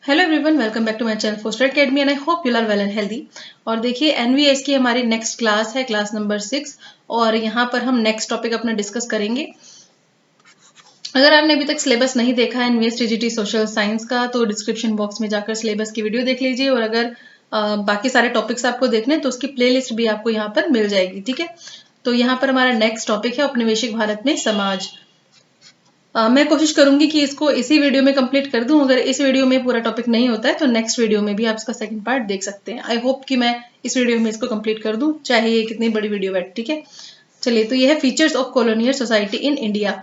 Hello everyone, welcome back to my channel Foster Academy and I hope you are well and healthy. और देखिए NVS की हमारी next class है, class number 6 और यहाँ पर हम नेक्स्ट टॉपिक अपना डिस्कस करेंगे। अगर आपने अभी तक सिलेबस नहीं देखा है एनवीएस टीजीटी सोशल साइंस का तो डिस्क्रिप्शन बॉक्स में जाकर सिलेबस की वीडियो देख लीजिए और अगर बाकी सारे टॉपिक्स आपको देखने तो उसकी प्लेलिस्ट भी आपको यहाँ पर मिल जाएगी। ठीक है, तो यहाँ पर हमारा नेक्स्ट टॉपिक है औपनिवेशिक भारत में समाज। मैं कोशिश करूंगी कि इसको इसी वीडियो में कंप्लीट कर दूं। अगर इस वीडियो में पूरा टॉपिक नहीं होता है तो नेक्स्ट वीडियो में भी आप इसका सेकंड पार्ट देख सकते हैं। आई होप कि मैं इस वीडियो में इसको कंप्लीट कर दूं, चाहे ये कितनी बड़ी वीडियो बैठ। ठीक है, चलिए, तो ये है features of colonial society in India.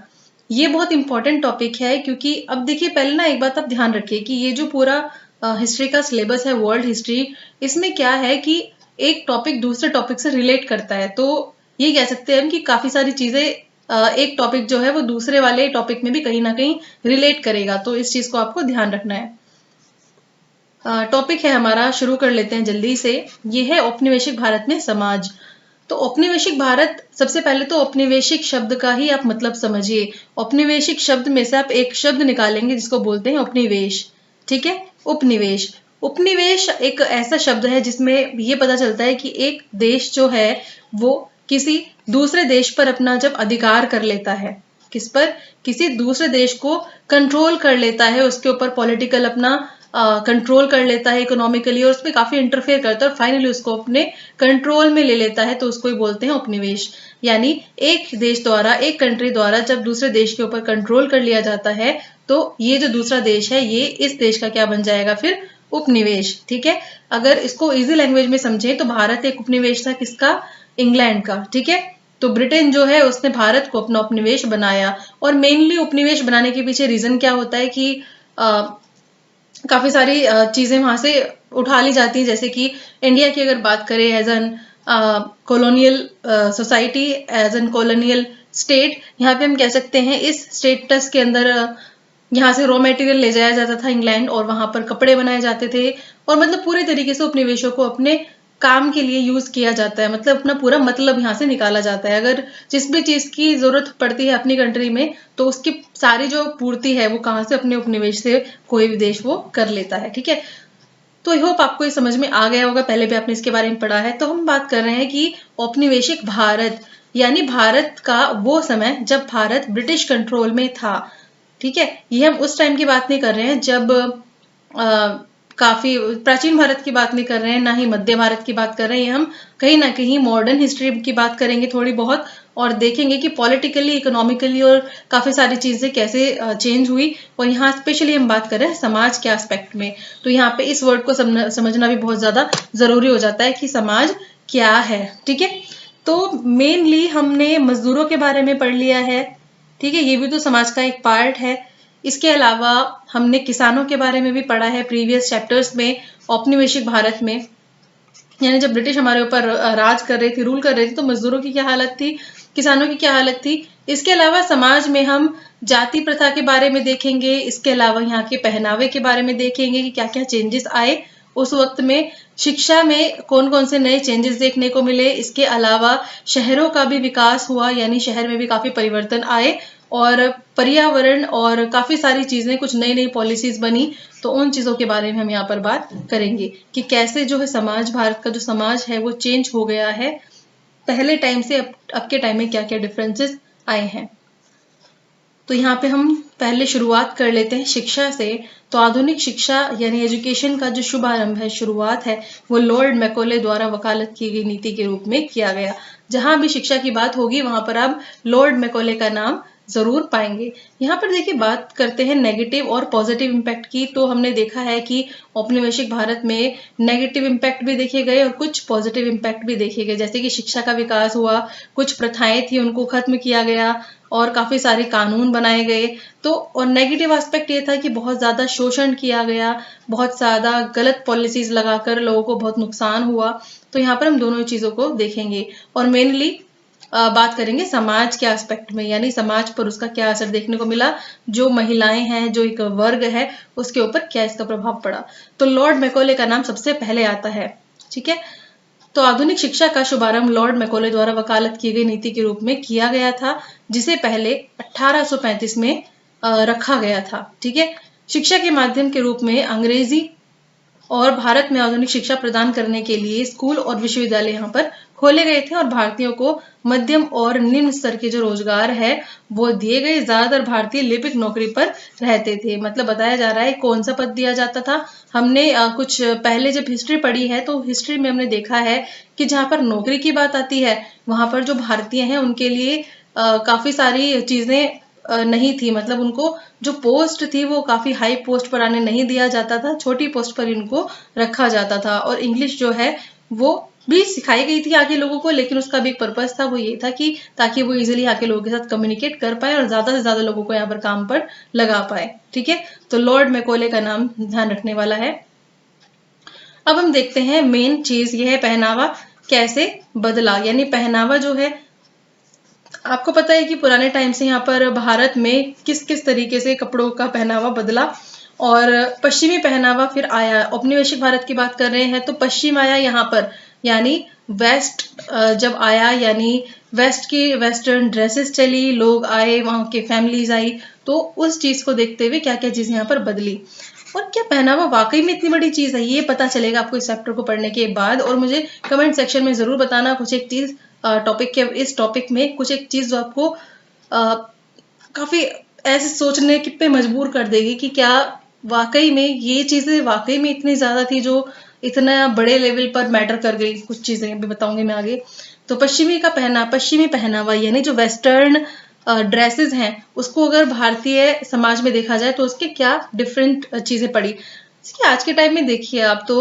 ये बहुत इंपॉर्टेंट टॉपिक है क्योंकि अब देखिए, पहले ना एक बात आप ध्यान रखिए कि ये जो पूरा हिस्ट्री का सिलेबस है, वर्ल्ड हिस्ट्री, इसमें क्या है कि एक टॉपिक दूसरे टॉपिक से रिलेट करता है। तो ये कह सकते हैं हम कि काफी सारी चीजें एक टॉपिक जो है वो दूसरे वाले टॉपिक में भी कहीं ना कहीं रिलेट करेगा, तो इस चीज को आपको ध्यान रखना है। टॉपिक है हमारा, शुरू कर लेते हैं जल्दी से। ये है औपनिवेशिक भारत में समाज। तो औपनिवेशिक भारत, सबसे पहले तो औपनिवेशिक शब्द का ही आप मतलब समझिए। औपनिवेशिक शब्द में से आप एक शब्द निकालेंगे जिसको बोलते हैं उपनिवेश। ठीक है, उपनिवेश। उपनिवेश एक ऐसा शब्द है जिसमें ये पता चलता है कि एक देश जो है वो किसी दूसरे देश पर अपना जब अधिकार कर लेता है, किस पर, किसी दूसरे देश को कंट्रोल कर लेता है, उसके ऊपर पॉलिटिकल अपना कंट्रोल कर लेता है, इकोनॉमिकली, और उसमें काफी इंटरफेयर करता है और फाइनली उसको अपने कंट्रोल में ले लेता है, तो उसको ही बोलते हैं उपनिवेश। यानी एक देश द्वारा, एक कंट्री द्वारा जब दूसरे देश के ऊपर कंट्रोल कर लिया जाता है तो ये जो दूसरा देश है ये इस देश का क्या बन जाएगा, फिर उपनिवेश। ठीक है, अगर इसको इजी लैंग्वेज में समझे तो भारत एक उपनिवेश था, किसका, इंग्लैंड का। ठीक है, तो ब्रिटेन जो है उसने भारत को अपना उपनिवेश बनाया। और मेनली उपनिवेश बनाने के पीछे रीजन क्या होता है कि काफी सारी चीजें वहां से उठा ली जाती है, जैसे कि इंडिया की अगर बात करें as an colonial society, as an colonial state, यहाँ पे हम कह सकते हैं इस स्टेटस के अंदर यहाँ से रॉ मटेरियल ले जाया जाता था इंग्लैंड और वहां पर कपड़े बनाए जाते थे, और मतलब पूरे तरीके से उपनिवेशों को अपने काम के लिए यूज किया जाता है, मतलब अपना पूरा मतलब यहाँ से निकाला जाता है। अगर जिस भी चीज की जरूरत पड़ती है अपनी कंट्री में तो उसकी सारी जो पूर्ति है वो कहाँ से, अपने उपनिवेश से कोई भी देश वो कर लेता है। ठीक है, तो आई होप आपको ये समझ में आ गया होगा, पहले भी आपने इसके बारे में पढ़ा है। तो हम बात कर रहे हैं कि औपनिवेशिक भारत यानी भारत का वो समय जब भारत ब्रिटिश कंट्रोल में था। ठीक है, ये हम उस टाइम की बात नहीं कर रहे हैं जब काफी प्राचीन भारत की बात नहीं कर रहे हैं, ना ही मध्य भारत की बात कर रहे हैं। हम कहीं ना कहीं मॉडर्न हिस्ट्री की बात करेंगे थोड़ी बहुत, और देखेंगे कि पॉलिटिकली, इकोनॉमिकली और काफी सारी चीजें कैसे चेंज हुई। और यहाँ स्पेशली हम बात कर रहे हैं समाज के एस्पेक्ट में, तो यहाँ पे इस वर्ड को समझना भी बहुत ज्यादा जरूरी हो जाता है कि समाज क्या है। ठीक है, तो मेनली हमने मजदूरों के बारे में पढ़ लिया है। ठीक है, ये भी तो समाज का एक पार्ट है। इसके अलावा हमने किसानों के बारे में भी पढ़ा है प्रीवियस चैप्टर्स में। औपनिवेशिक भारत में यानी जब ब्रिटिश हमारे ऊपर राज कर रही थी, रूल कर रही थी, तो मजदूरों की क्या हालत थी, किसानों की क्या हालत थी। इसके अलावा समाज में हम जाति प्रथा के बारे में देखेंगे, इसके अलावा यहाँ के पहनावे के बारे में देखेंगे कि क्या क्या चेंजेस आए उस वक्त में, शिक्षा में कौन कौन से नए चेंजेस देखने को मिले। इसके अलावा शहरों का भी विकास हुआ, यानी शहर में भी काफी परिवर्तन आए, और पर्यावरण और काफी सारी चीजें, कुछ नई नई पॉलिसीज बनी। तो उन चीजों के बारे में हम यहाँ पर बात करेंगे कि कैसे जो है समाज, भारत का जो समाज है वो चेंज हो गया है, पहले टाइम से अब के टाइम में क्या क्या डिफरेंसेस आए हैं। तो यहाँ पे हम पहले शुरुआत कर लेते हैं शिक्षा से। तो आधुनिक शिक्षा यानी एजुकेशन का जो शुभारंभ है, शुरुआत है, वो लॉर्ड मैकॉले द्वारा वकालत की गई नीति के रूप में किया गया। जहां भी शिक्षा की बात होगी वहां पर आप लॉर्ड मैकॉले का नाम जरूर पाएंगे। यहाँ पर देखिए, बात करते हैं नेगेटिव और पॉजिटिव इम्पैक्ट की। तो हमने देखा है कि औपनिवेशिक भारत में नेगेटिव इम्पैक्ट भी देखे गए और कुछ पॉजिटिव इम्पैक्ट भी देखे गए, जैसे कि शिक्षा का विकास हुआ, कुछ प्रथाएं थी उनको खत्म किया गया और काफी सारे कानून बनाए गए। तो और नेगेटिव एस्पेक्ट ये था कि बहुत ज्यादा शोषण किया गया, बहुत ज्यादा गलत पॉलिसीज लगाकर लोगों को बहुत नुकसान हुआ। तो यहाँ पर हम दोनों चीजों को देखेंगे और मेनली बात करेंगे समाज के एस्पेक्ट में, यानी समाज पर उसका क्या असर देखने को मिला, जो महिलाएं हैं, जो एक वर्ग है, उसके ऊपर क्या इसका प्रभाव पड़ा। तो लॉर्ड मैकॉले का नाम सबसे पहले आता है। ठीक है, तो आधुनिक शिक्षा का शुभारंभ लॉर्ड मैकॉले द्वारा वकालत की गई नीति के रूप में किया गया था, जिसे पहले 1835 में रखा गया था। ठीक है, शिक्षा के माध्यम के रूप में अंग्रेजी और भारत में आधुनिक शिक्षा प्रदान करने के लिए स्कूल और विश्वविद्यालय यहाँ पर खोले गए थे और भारतीयों को मध्यम और निम्न स्तर के जो रोजगार है वो दिए गए। ज्यादातर भारतीय लिपिक नौकरी पर रहते थे। मतलब बताया जा रहा है कौन सा पद दिया जाता था। हमने कुछ पहले जब हिस्ट्री पढ़ी है तो हिस्ट्री में हमने देखा है कि जहाँ पर नौकरी की बात आती है वहां पर जो भारतीय हैं उनके लिए काफी सारी चीजें नहीं थी। मतलब उनको जो पोस्ट थी वो काफी हाई पोस्ट पर आने नहीं दिया जाता था, छोटी पोस्ट पर इनको रखा जाता था। और इंग्लिश जो है वो भी सिखाई गई थी आगे लोगों को, लेकिन उसका भी एक पर्पस था, वो ये था कि ताकि वो इजीली आके लोगों के साथ कम्युनिकेट कर पाए और ज्यादा से ज्यादा लोगों को यहाँ पर काम पर लगा पाए। ठीक है, तो लॉर्ड मैकॉले का नाम ध्यान रखने वाला है। अब हम देखते हैं मेन चीज ये है पहनावा कैसे बदला। यानी पहनावा जो है, आपको पता है कि पुराने टाइम से यहाँ पर भारत में किस किस तरीके से कपड़ों का पहनावा बदला और पश्चिमी पहनावा फिर आया। औपनिवेशिक भारत की बात कर रहे हैं तो पश्चिम आया यहाँ पर, यानी वेस्ट जब आया, यानी वेस्ट की वेस्टर्न ड्रेसेस चली, लोग आए, वहां के फैमिलीज आई, तो उस चीज को देखते हुए क्या क्या चीजें यहाँ पर बदली। और क्या पहनावा वाकई में इतनी बड़ी चीज है, ये पता चलेगा आपको इस चैप्टर को पढ़ने के बाद। और मुझे कमेंट सेक्शन में जरूर बताना कुछ एक चीज इस टॉपिक में कुछ एक चीज जो आपको काफी ऐसे सोचने पे मजबूर कर देगी कि क्या वाकई में ये चीजें वाकई में इतनी ज्यादा थी जो इतना बड़े लेवल पर मैटर कर गई। कुछ चीजें भी बताऊंगी मैं आगे। तो पश्चिमी पहनावा यानी जो वेस्टर्न ड्रेसेस हैं उसको अगर भारतीय समाज में देखा जाए तो उसके क्या डिफरेंट चीजें पड़ी। आज के टाइम में देखिए आप तो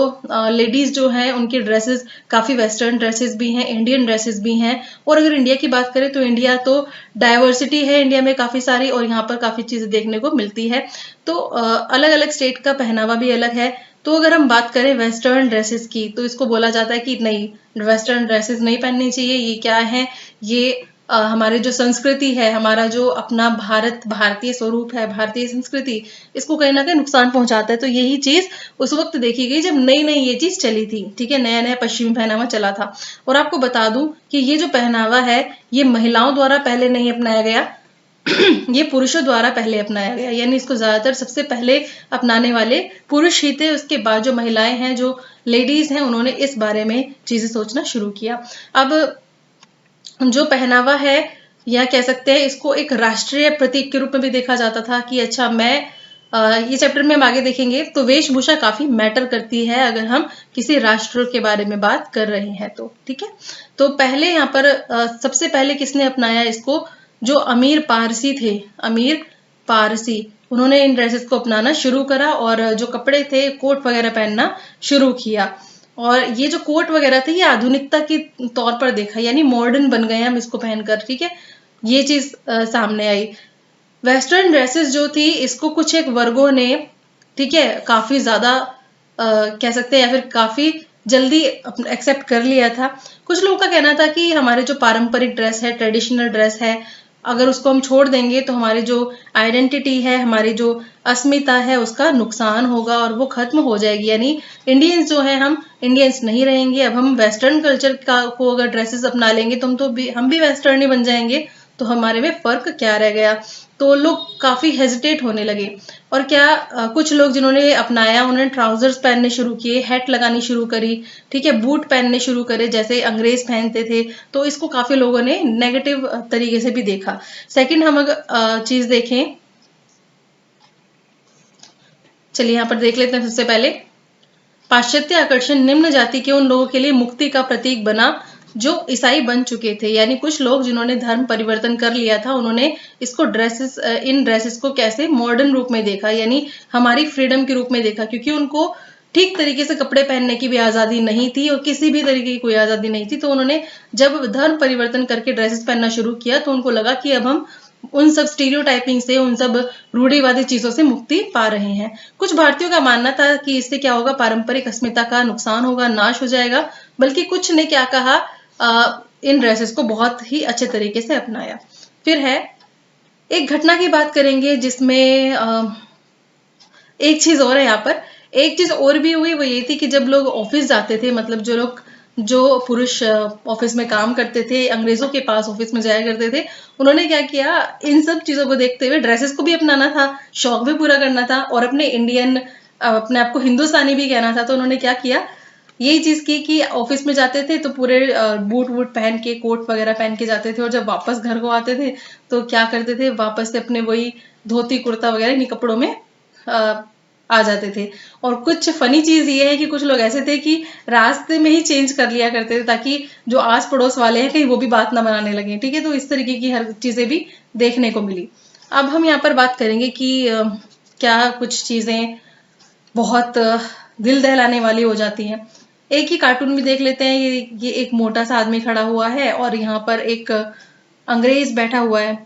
लेडीज जो हैं उनकी ड्रेसेस काफी वेस्टर्न ड्रेसेस भी हैं, इंडियन ड्रेसेस भी हैं। और अगर इंडिया की बात करें तो इंडिया तो डाइवर्सिटी है इंडिया में काफी सारी, और यहाँ पर काफी चीजें देखने को मिलती है। तो अलग अलग स्टेट का पहनावा भी अलग है। तो अगर हम बात करें वेस्टर्न ड्रेसेस की तो इसको बोला जाता है कि नहीं, वेस्टर्न ड्रेसेस नहीं पहननी चाहिए, ये क्या है, ये हमारे जो संस्कृति है, हमारा जो अपना भारतीय स्वरूप है, भारतीय संस्कृति, इसको कहीं ना कहीं नुकसान पहुंचाता है। तो यही चीज उस वक्त देखी गई जब नई नई ये चीज चली थी। ठीक है, नया नया पश्चिमी पहनावा चला था। और आपको बता दूं कि ये जो पहनावा है ये महिलाओं द्वारा पहले नहीं अपनाया गया ये पुरुषों द्वारा पहले अपनाया गया। यानी इसको ज्यादातर सबसे पहले अपनाने वाले पुरुष ही थे। उसके बाद जो महिलाएं हैं, जो लेडीज हैं, उन्होंने इस बारे में चीजें सोचना शुरू किया। अब जो पहनावा है या कह सकते हैं इसको एक राष्ट्रीय प्रतीक के रूप में भी देखा जाता था कि अच्छा मैं ये चैप्टर में हम आगे देखेंगे तो वेशभूषा काफी मैटर करती है अगर हम किसी राष्ट्र के बारे में बात कर रहे हैं तो। ठीक है, तो पहले यहाँ पर सबसे पहले किसने अपनाया इसको, जो अमीर पारसी थे, अमीर पारसी, उन्होंने इन ड्रेसेस को अपनाना शुरू करा और जो कपड़े थे कोट वगैरह पहनना शुरू किया। और ये जो कोट वगैरह थे ये आधुनिकता के तौर पर देखा, यानी मॉडर्न बन गए हम इसको पहनकर। ठीक है, ये चीज सामने आई। वेस्टर्न ड्रेसेस जो थी इसको कुछ एक वर्गों ने, ठीक है, काफी ज्यादा कह सकते हैं या फिर काफी जल्दी एक्सेप्ट कर लिया था। कुछ लोगों का कहना था कि हमारे जो पारंपरिक ड्रेस है, ट्रेडिशनल ड्रेस है, अगर उसको हम छोड़ देंगे तो हमारी जो आइडेंटिटी है, हमारी जो अस्मिता है, उसका नुकसान होगा और वो खत्म हो जाएगी। यानी इंडियंस जो है, हम इंडियंस नहीं रहेंगे। अब हम वेस्टर्न कल्चर को अगर ड्रेसेस अपना लेंगे तो हम भी वेस्टर्न ही बन जाएंगे, तो हमारे में फर्क क्या रह गया। तो लोग काफी हेजिटेट होने लगे। और क्या कुछ लोग जिन्होंने अपनाया उन्होंने ट्राउजर्स पहनने शुरू किए, हैट लगानी शुरू करी, ठीक है, बूट पहनने शुरू करे जैसे अंग्रेज पहनते थे। तो इसको काफी लोगों ने नेगेटिव तरीके से भी देखा। सेकंड हम अगर चीज देखें, चलिए यहाँ पर देख लेते हैं। सबसे पहले पाश्चात्य आकर्षण निम्न जाति के उन लोगों के लिए मुक्ति का प्रतीक बना जो ईसाई बन चुके थे। यानी कुछ लोग जिन्होंने धर्म परिवर्तन कर लिया था उन्होंने इसको इन ड्रेसेस को कैसे मॉडर्न रूप में देखा, यानी हमारी फ्रीडम के रूप में देखा, क्योंकि उनको ठीक तरीके से कपड़े पहनने की भी आजादी नहीं थी और किसी भी तरीके की कोई आजादी नहीं थी। तो उन्होंने जब धर्म परिवर्तन करके ड्रेसेस पहनना शुरू किया तो उनको लगा कि अब हम उन सब स्टीरियोटाइपिंग से, उन सब रूढ़िवादी चीजों से मुक्ति पा रहे हैं। कुछ भारतीयों का मानना था कि इससे क्या होगा, पारंपरिक अस्मिता का नुकसान होगा, नाश हो जाएगा। बल्कि कुछ ने क्या कहा, इन ड्रेसेस को बहुत ही अच्छे तरीके से अपनाया। फिर है एक घटना की बात करेंगे जिसमें एक चीज और है यहाँ पर, एक चीज और भी हुई, वो ये थी कि जब लोग ऑफिस जाते थे, मतलब जो लोग जो पुरुष ऑफिस में काम करते थे, अंग्रेजों के पास ऑफिस में जाया करते थे, उन्होंने क्या किया, इन सब चीजों को देखते हुए ड्रेसेस को भी अपनाना था, शौक भी पूरा करना था और अपने इंडियन, अपने आप को हिंदुस्तानी भी कहना था। तो उन्होंने क्या किया, यही चीज की कि ऑफिस में जाते थे तो पूरे बूट वूट पहन के, कोट वगैरह पहन के जाते थे, और जब वापस घर को आते थे तो क्या करते थे, वापस से अपने वही धोती कुर्ता वगैरह इन्हीं कपड़ों में आ जाते थे। और कुछ फनी चीज ये है कि कुछ लोग ऐसे थे कि रास्ते में ही चेंज कर लिया करते थे, ताकि जो आस पड़ोस वाले हैं कहीं वो भी बात ना बनाने लगे। ठीक है, तो इस तरीके की हर चीजें भी देखने को मिली। अब हम यहाँ पर बात करेंगे कि क्या कुछ चीजें बहुत दिल दहलाने वाली हो जाती हैं। एक ही कार्टून भी देख लेते हैं। ये एक मोटा सा आदमी खड़ा हुआ है और यहाँ पर एक अंग्रेज बैठा हुआ है।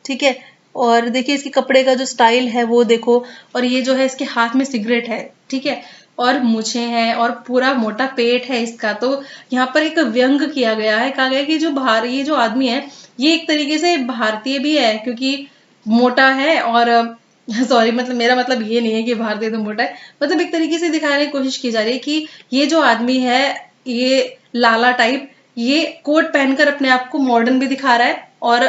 ठीक है, और देखिए इसके कपड़े का जो स्टाइल है वो देखो, और ये जो है इसके हाथ में सिगरेट है। ठीक है, और मूछें हैं और पूरा मोटा पेट है इसका। तो यहाँ पर एक व्यंग किया गया है, कहा गया कि ये जो आदमी है ये एक तरीके से भारतीय भी है, क्योंकि मोटा है। और सॉरी, मतलब मेरा मतलब ये नहीं है कि भारतीय तो मोटा है, मतलब एक तरीके से दिखाने की कोशिश की जा रही है कि ये जो आदमी है, ये लाला टाइप, ये कोट पहनकर अपने आप को मॉडर्न भी दिखा रहा है और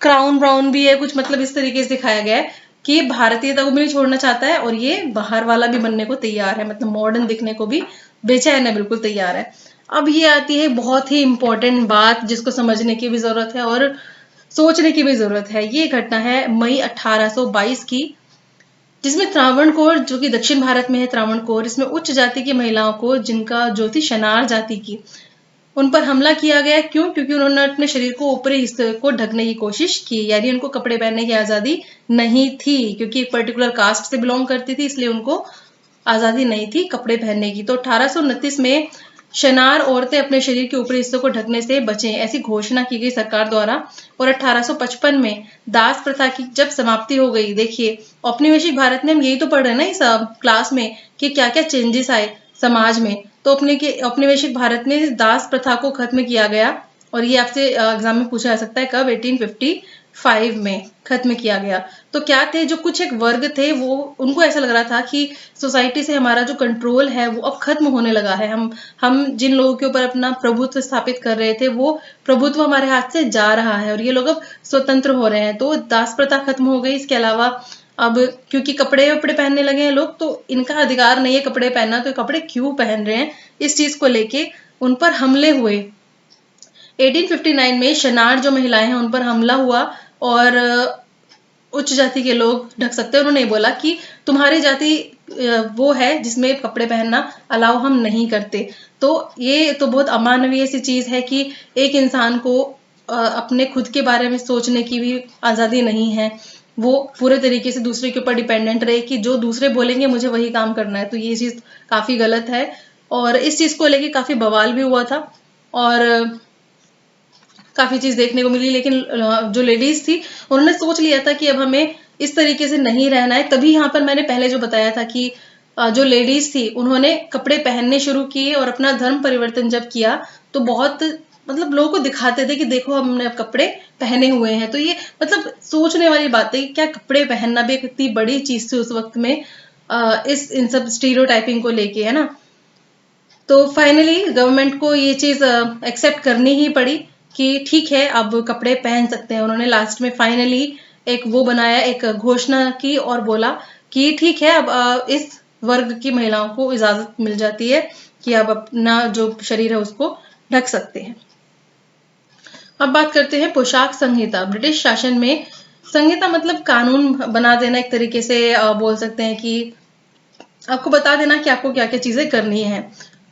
क्राउन ब्राउन भी है कुछ, मतलब इस तरीके से दिखाया गया है कि ये भारतीयता को भी नहीं छोड़ना चाहता है और ये बाहर वाला भी बनने को तैयार है, मतलब मॉडर्न दिखने को भी बेचैन है, बिल्कुल तैयार है। अब ये आती है बहुत ही इंपॉर्टेंट बात, जिसको समझने की भी जरूरत है और सोचने की भी जरूरत है। ये घटना है मई 1822 की, जिसमें त्रावणकोर, जो कि दक्षिण भारत में है त्रावणकोर, इसमें उच्च जाति की महिलाओं को, जिनका जो थी शनार जाति की, उन पर हमला किया गया। क्यों? क्योंकि उन्होंने अपने शरीर को ऊपरी हिस्से को ढकने की कोशिश की, यानी उनको कपड़े पहनने की आजादी नहीं थी, क्योंकि एक पर्टिकुलर कास्ट से बिलोंग करती थी, इसलिए उनको आजादी नहीं थी कपड़े पहनने की। तो 1829 में शनार औरतें अपने शरीर के ऊपरी हिस्से को ढकने से बचें, ऐसी घोषणा की गई सरकार द्वारा। और 1855 में दास प्रथा की जब समाप्ति हो गई, देखिए औपनिवेशिक भारत में हम यही तो पढ़ रहे हैं ना इस क्लास में, कि क्या क्या चेंजेस आए समाज में। तो औपनिवेशिक भारत में दास प्रथा को खत्म किया गया, और ये आपसे एग्जाम में पूछा जा सकता है कब, 1855 में खत्म किया गया। तो क्या थे, जो कुछ एक वर्ग थे, वो उनको ऐसा लग रहा था कि सोसाइटी से हमारा जो कंट्रोल है वो अब खत्म होने लगा है, हम जिन लोगों के ऊपर अपना प्रभुत्व स्थापित कर रहे थे, वो प्रभुत्व हमारे हाथ से जा रहा है और ये लोग अब स्वतंत्र हो रहे हैं। तो दास प्रथा खत्म हो गई। इसके अलावा अब क्योंकि कपड़े वपड़े पहनने लगे हैं लोग, तो इनका अधिकार नहीं है कपड़े पहनना, तो कपड़े क्यों पहन रहे हैं, इस चीज को लेके उन पर हमले हुए। 1859 में शनार जो महिलाएं हैं उन पर हमला हुआ, और उच्च जाति के लोग ढक सकते हैं। उन्होंने बोला कि तुम्हारी जाति वो है जिसमें कपड़े पहनना अलाउ हम नहीं करते। तो ये तो बहुत अमानवीय सी चीज है कि एक इंसान को अपने खुद के बारे में सोचने की भी आजादी नहीं है, वो पूरे तरीके से दूसरे के ऊपर डिपेंडेंट रहे कि जो दूसरे बोलेंगे मुझे वही काम करना है। तो ये चीज काफी गलत है, और इस चीज को लेके काफी बवाल भी हुआ था और काफी चीज देखने को मिली। लेकिन जो लेडीज थी उन्होंने सोच लिया था कि अब हमें इस तरीके से नहीं रहना है। तभी यहाँ पर मैंने पहले जो बताया था कि जो लेडीज थी उन्होंने कपड़े पहनने शुरू किए और अपना धर्म परिवर्तन जब किया, तो बहुत मतलब लोगों को दिखाते थे कि देखो हमने अब कपड़े पहने हुए हैं। तो ये मतलब सोचने वाली बात है कि क्या कपड़े पहनना भी एक इतनी बड़ी चीज थी उस वक्त में, इस इन सब स्टीरियोटाइपिंग को लेके, है ना। तो फाइनली गवर्नमेंट को ये चीज एक्सेप्ट करनी ही पड़ी कि ठीक है अब कपड़े पहन सकते हैं। उन्होंने लास्ट में फाइनली एक वो बनाया, एक घोषणा की और बोला कि ठीक है अब इस वर्ग की महिलाओं को इजाजत मिल जाती है कि अब अपना जो शरीर है उसको ढक सकते हैं। अब बात करते हैं पोशाक संहिता। ब्रिटिश शासन में संहिता मतलब कानून बना देना, एक तरीके से बोल सकते हैं कि आपको बता देना कि आपको क्या क्या चीजें करनी है।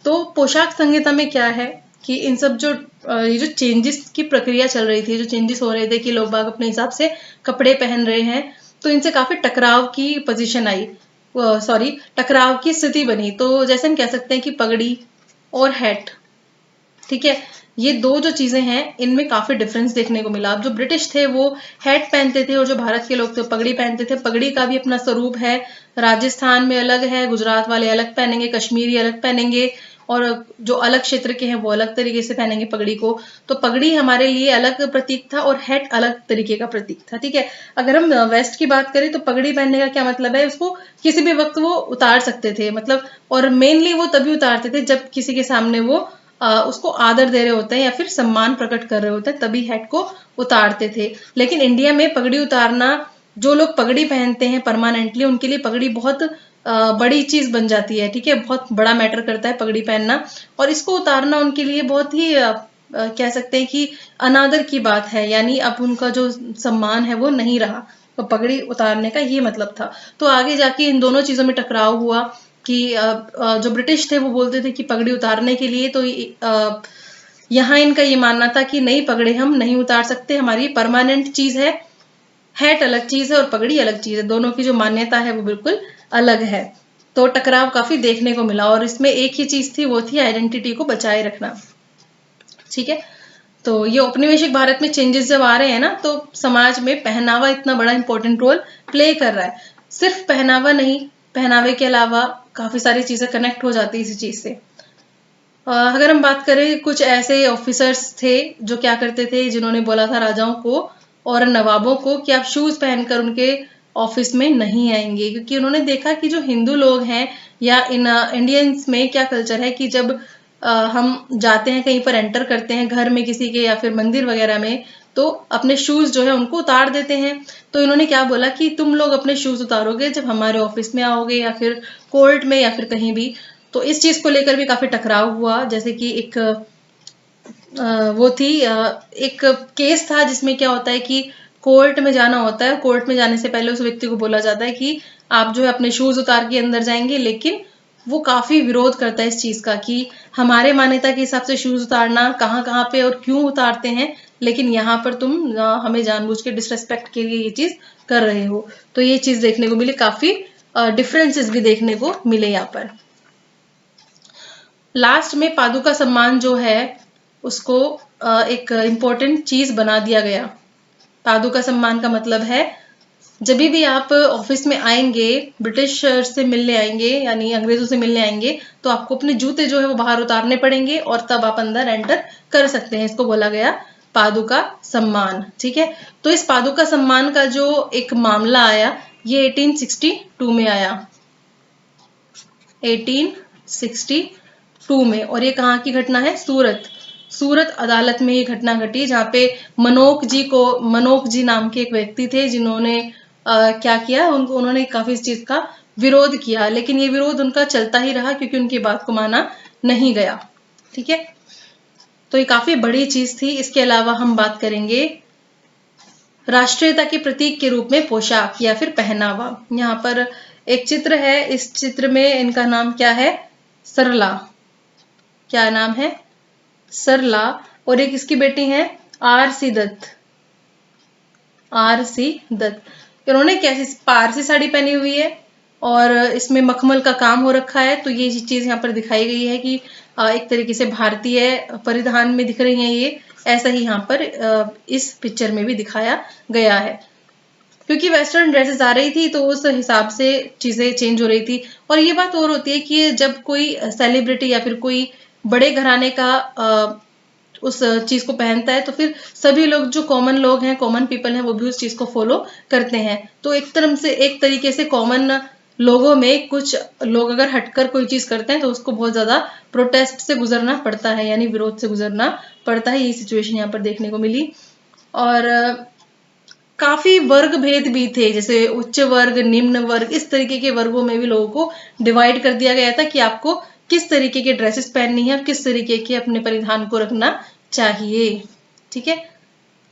तो पोशाक संहिता में क्या है कि इन सब जो ये जो चेंजेस की प्रक्रिया चल रही थी, जो चेंजेस हो रहे थे कि लोग बाग अपने हिसाब से कपड़े पहन रहे हैं, तो इनसे काफी टकराव की पोजीशन आई, टकराव की स्थिति बनी। तो जैसे हम कह सकते हैं कि पगड़ी और हैट, ठीक है, ये दो जो चीजें हैं इनमें काफी डिफरेंस देखने को मिला। अब जो ब्रिटिश थे वो हैट पहनते थे और जो भारत के लोग थे पगड़ी पहनते थे। पगड़ी का भी अपना स्वरूप है, राजस्थान में अलग है, गुजरात वाले अलग पहनेंगे, कश्मीरी अलग पहनेंगे, और जो अलग क्षेत्र के हैं वो अलग तरीके से पहनेंगे पगड़ी को। तो पगड़ी हमारे लिए अलग प्रतीक था और हैट अलग तरीके का प्रतीक था, ठीक है। अगर हम वेस्ट की बात करें तो पगड़ी पहनने का क्या मतलब है, उसको किसी भी वक्त वो उतार सकते थे, मतलब, और मेनली वो तभी उतारते थे जब किसी के सामने वो उसको आदर दे रहे होते हैं या फिर सम्मान प्रकट कर रहे होते हैं, तभी हैट को उतारते थे। लेकिन इंडिया में पगड़ी उतारना, जो लोग पगड़ी पहनते हैं परमानेंटली, उनके लिए पगड़ी बहुत बड़ी चीज बन जाती है, ठीक है। बहुत बड़ा मैटर करता है पगड़ी पहनना, और इसको उतारना उनके लिए बहुत ही कह सकते हैं कि अनादर की बात है, यानी अब उनका जो सम्मान है वो नहीं रहा। तो पगड़ी उतारने का ये मतलब था। तो आगे जाके इन दोनों चीजों में टकराव हुआ कि जो ब्रिटिश थे वो बोलते थे कि पगड़ी उतारने के लिए, तो यहाँ इनका ये मानना था कि नहीं, पगड़ी हम नहीं उतार सकते, हमारी परमानेंट चीज है, हैट अलग चीज है और पगड़ी अलग चीज है, दोनों की जो मान्यता है वो बिल्कुल अलग है। तो टकराव काफी देखने को मिला, और इसमें एक ही चीज थी, वो थी आइडेंटिटी को बचाए रखना, ठीक है। तो ये औपनिवेशिक भारत में चेंजेस जब आ रहे हैं ना, तो समाज में पहनावा इतना बड़ा इंपॉर्टेंट रोल प्ले कर रहा है। सिर्फ पहनावा नहीं, पहनावे के अलावा काफी सारी चीजें कनेक्ट हो जाती है इसी चीज से। अगर हम बात करें, कुछ ऐसे ऑफिसर्स थे जो क्या करते थे, जिन्होंने बोला था राजाओं को और नवाबों को कि आप शूज पहनकर उनके ऑफिस में नहीं आएंगे, क्योंकि उन्होंने देखा कि जो हिंदू लोग हैं या इन इंडियंस में क्या कल्चर है कि जब हम जाते हैं कहीं पर, एंटर करते हैं घर में किसी के या फिर मंदिर वगैरह में, तो अपने शूज जो है उनको उतार देते हैं। तो इन्होंने क्या बोला कि तुम लोग अपने शूज उतारोगे जब हमारे ऑफिस में आओगे या फिर कोर्ट में या फिर कहीं भी। तो इस चीज को लेकर भी काफी टकराव हुआ। जैसे कि एक वो थी एक केस था जिसमें क्या होता है कि कोर्ट में जाना होता है, कोर्ट में जाने से पहले उस व्यक्ति को बोला जाता है कि आप जो है अपने शूज उतार के अंदर जाएंगे, लेकिन वो काफी विरोध करता है इस चीज का कि हमारे मान्यता के हिसाब से शूज उतारना कहाँ कहाँ पे और क्यों उतारते हैं, लेकिन यहाँ पर तुम हमें जानबूझ के डिसरेस्पेक्ट के लिए ये चीज कर रहे हो। तो ये चीज देखने को मिली, काफी डिफरेंसेस भी देखने को मिले यहाँ पर। लास्ट में पादुका सम्मान जो है उसको एक इम्पोर्टेंट चीज बना दिया गया। पादुका सम्मान का मतलब है, जब भी आप ऑफिस में आएंगे, ब्रिटिश से मिलने आएंगे यानी अंग्रेजों से मिलने आएंगे, तो आपको अपने जूते जो है वो बाहर उतारने पड़ेंगे और तब आप अंदर एंटर कर सकते हैं। इसको बोला गया पादुका सम्मान, ठीक है। तो इस पादुका सम्मान का जो एक मामला आया, ये 1862 में आया, 1862 में। और ये कहाँ की घटना है, सूरत अदालत में ये घटना घटी, जहाँ पे मनोक जी नाम के एक व्यक्ति थे, जिन्होंने क्या किया, उन्होंने काफी इस चीज का विरोध किया, लेकिन ये विरोध उनका चलता ही रहा क्योंकि उनकी बात को माना नहीं गया, ठीक है। तो ये काफी बड़ी चीज थी। इसके अलावा हम बात करेंगे राष्ट्रीयता के प्रतीक के रूप में पोशाक या फिर पहनावा। यहाँ पर एक चित्र है, इस चित्र में इनका नाम क्या है, सरला। क्या नाम है, सरला। और एक इसकी बेटी है आरसी दत्त। इन्होंने कैसी पारसी साड़ी पहनी हुई है और इसमें मखमल का काम हो रखा है। तो ये चीज यहाँ पर दिखाई गई है कि एक तरीके से भारतीय परिधान में दिख रही है ये, ऐसा ही यहाँ पर इस पिक्चर में भी दिखाया गया है। क्योंकि वेस्टर्न ड्रेसेस आ रही थी तो उस हिसाब से चीजें चेंज हो रही थी। और ये बात और होती है कि जब कोई सेलिब्रिटी या फिर कोई बड़े घराने का उस चीज को पहनता है, तो फिर सभी लोग जो कॉमन लोग हैं, कॉमन पीपल हैं, वो भी उस चीज को फॉलो करते हैं। तो एक तरीके से कॉमन लोगों में कुछ लोग अगर हटकर कोई चीज करते हैं तो उसको बहुत ज्यादा प्रोटेस्ट से गुजरना पड़ता है, यानी विरोध से गुजरना पड़ता है। ये सिचुएशन यहाँ पर देखने को मिली। और काफी वर्ग भेद भी थे, जैसे उच्च वर्ग, निम्न वर्ग, इस तरीके के वर्गों में भी लोगों को डिवाइड कर दिया गया था कि आपको किस तरीके के ड्रेसेस पहननी है, किस तरीके के अपने परिधान को रखना चाहिए, ठीक है।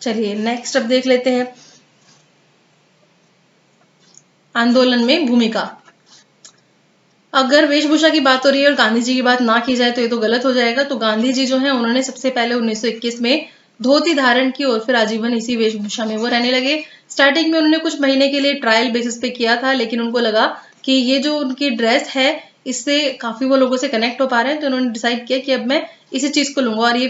चलिए नेक्स्ट अब देख लेते हैं, आंदोलन में भूमिका। अगर वेशभूषा की बात हो रही है और गांधी जी की बात ना की जाए तो ये तो गलत हो जाएगा। तो गांधी जी जो है उन्होंने सबसे पहले 1921 में धोती धारण की और फिर आजीवन इसी वेशभूषा में वो रहने लगे। स्टार्टिंग में उन्होंने कुछ महीने के लिए ट्रायल बेसिस पे किया था, लेकिन उनको लगा कि ये जो उनकी ड्रेस है इससे काफी वो लोगों से कनेक्ट हो पा रहे हैं, तो उन्होंने डिसाइड किया कि अब मैं इसी चीज को लूंगा। और ये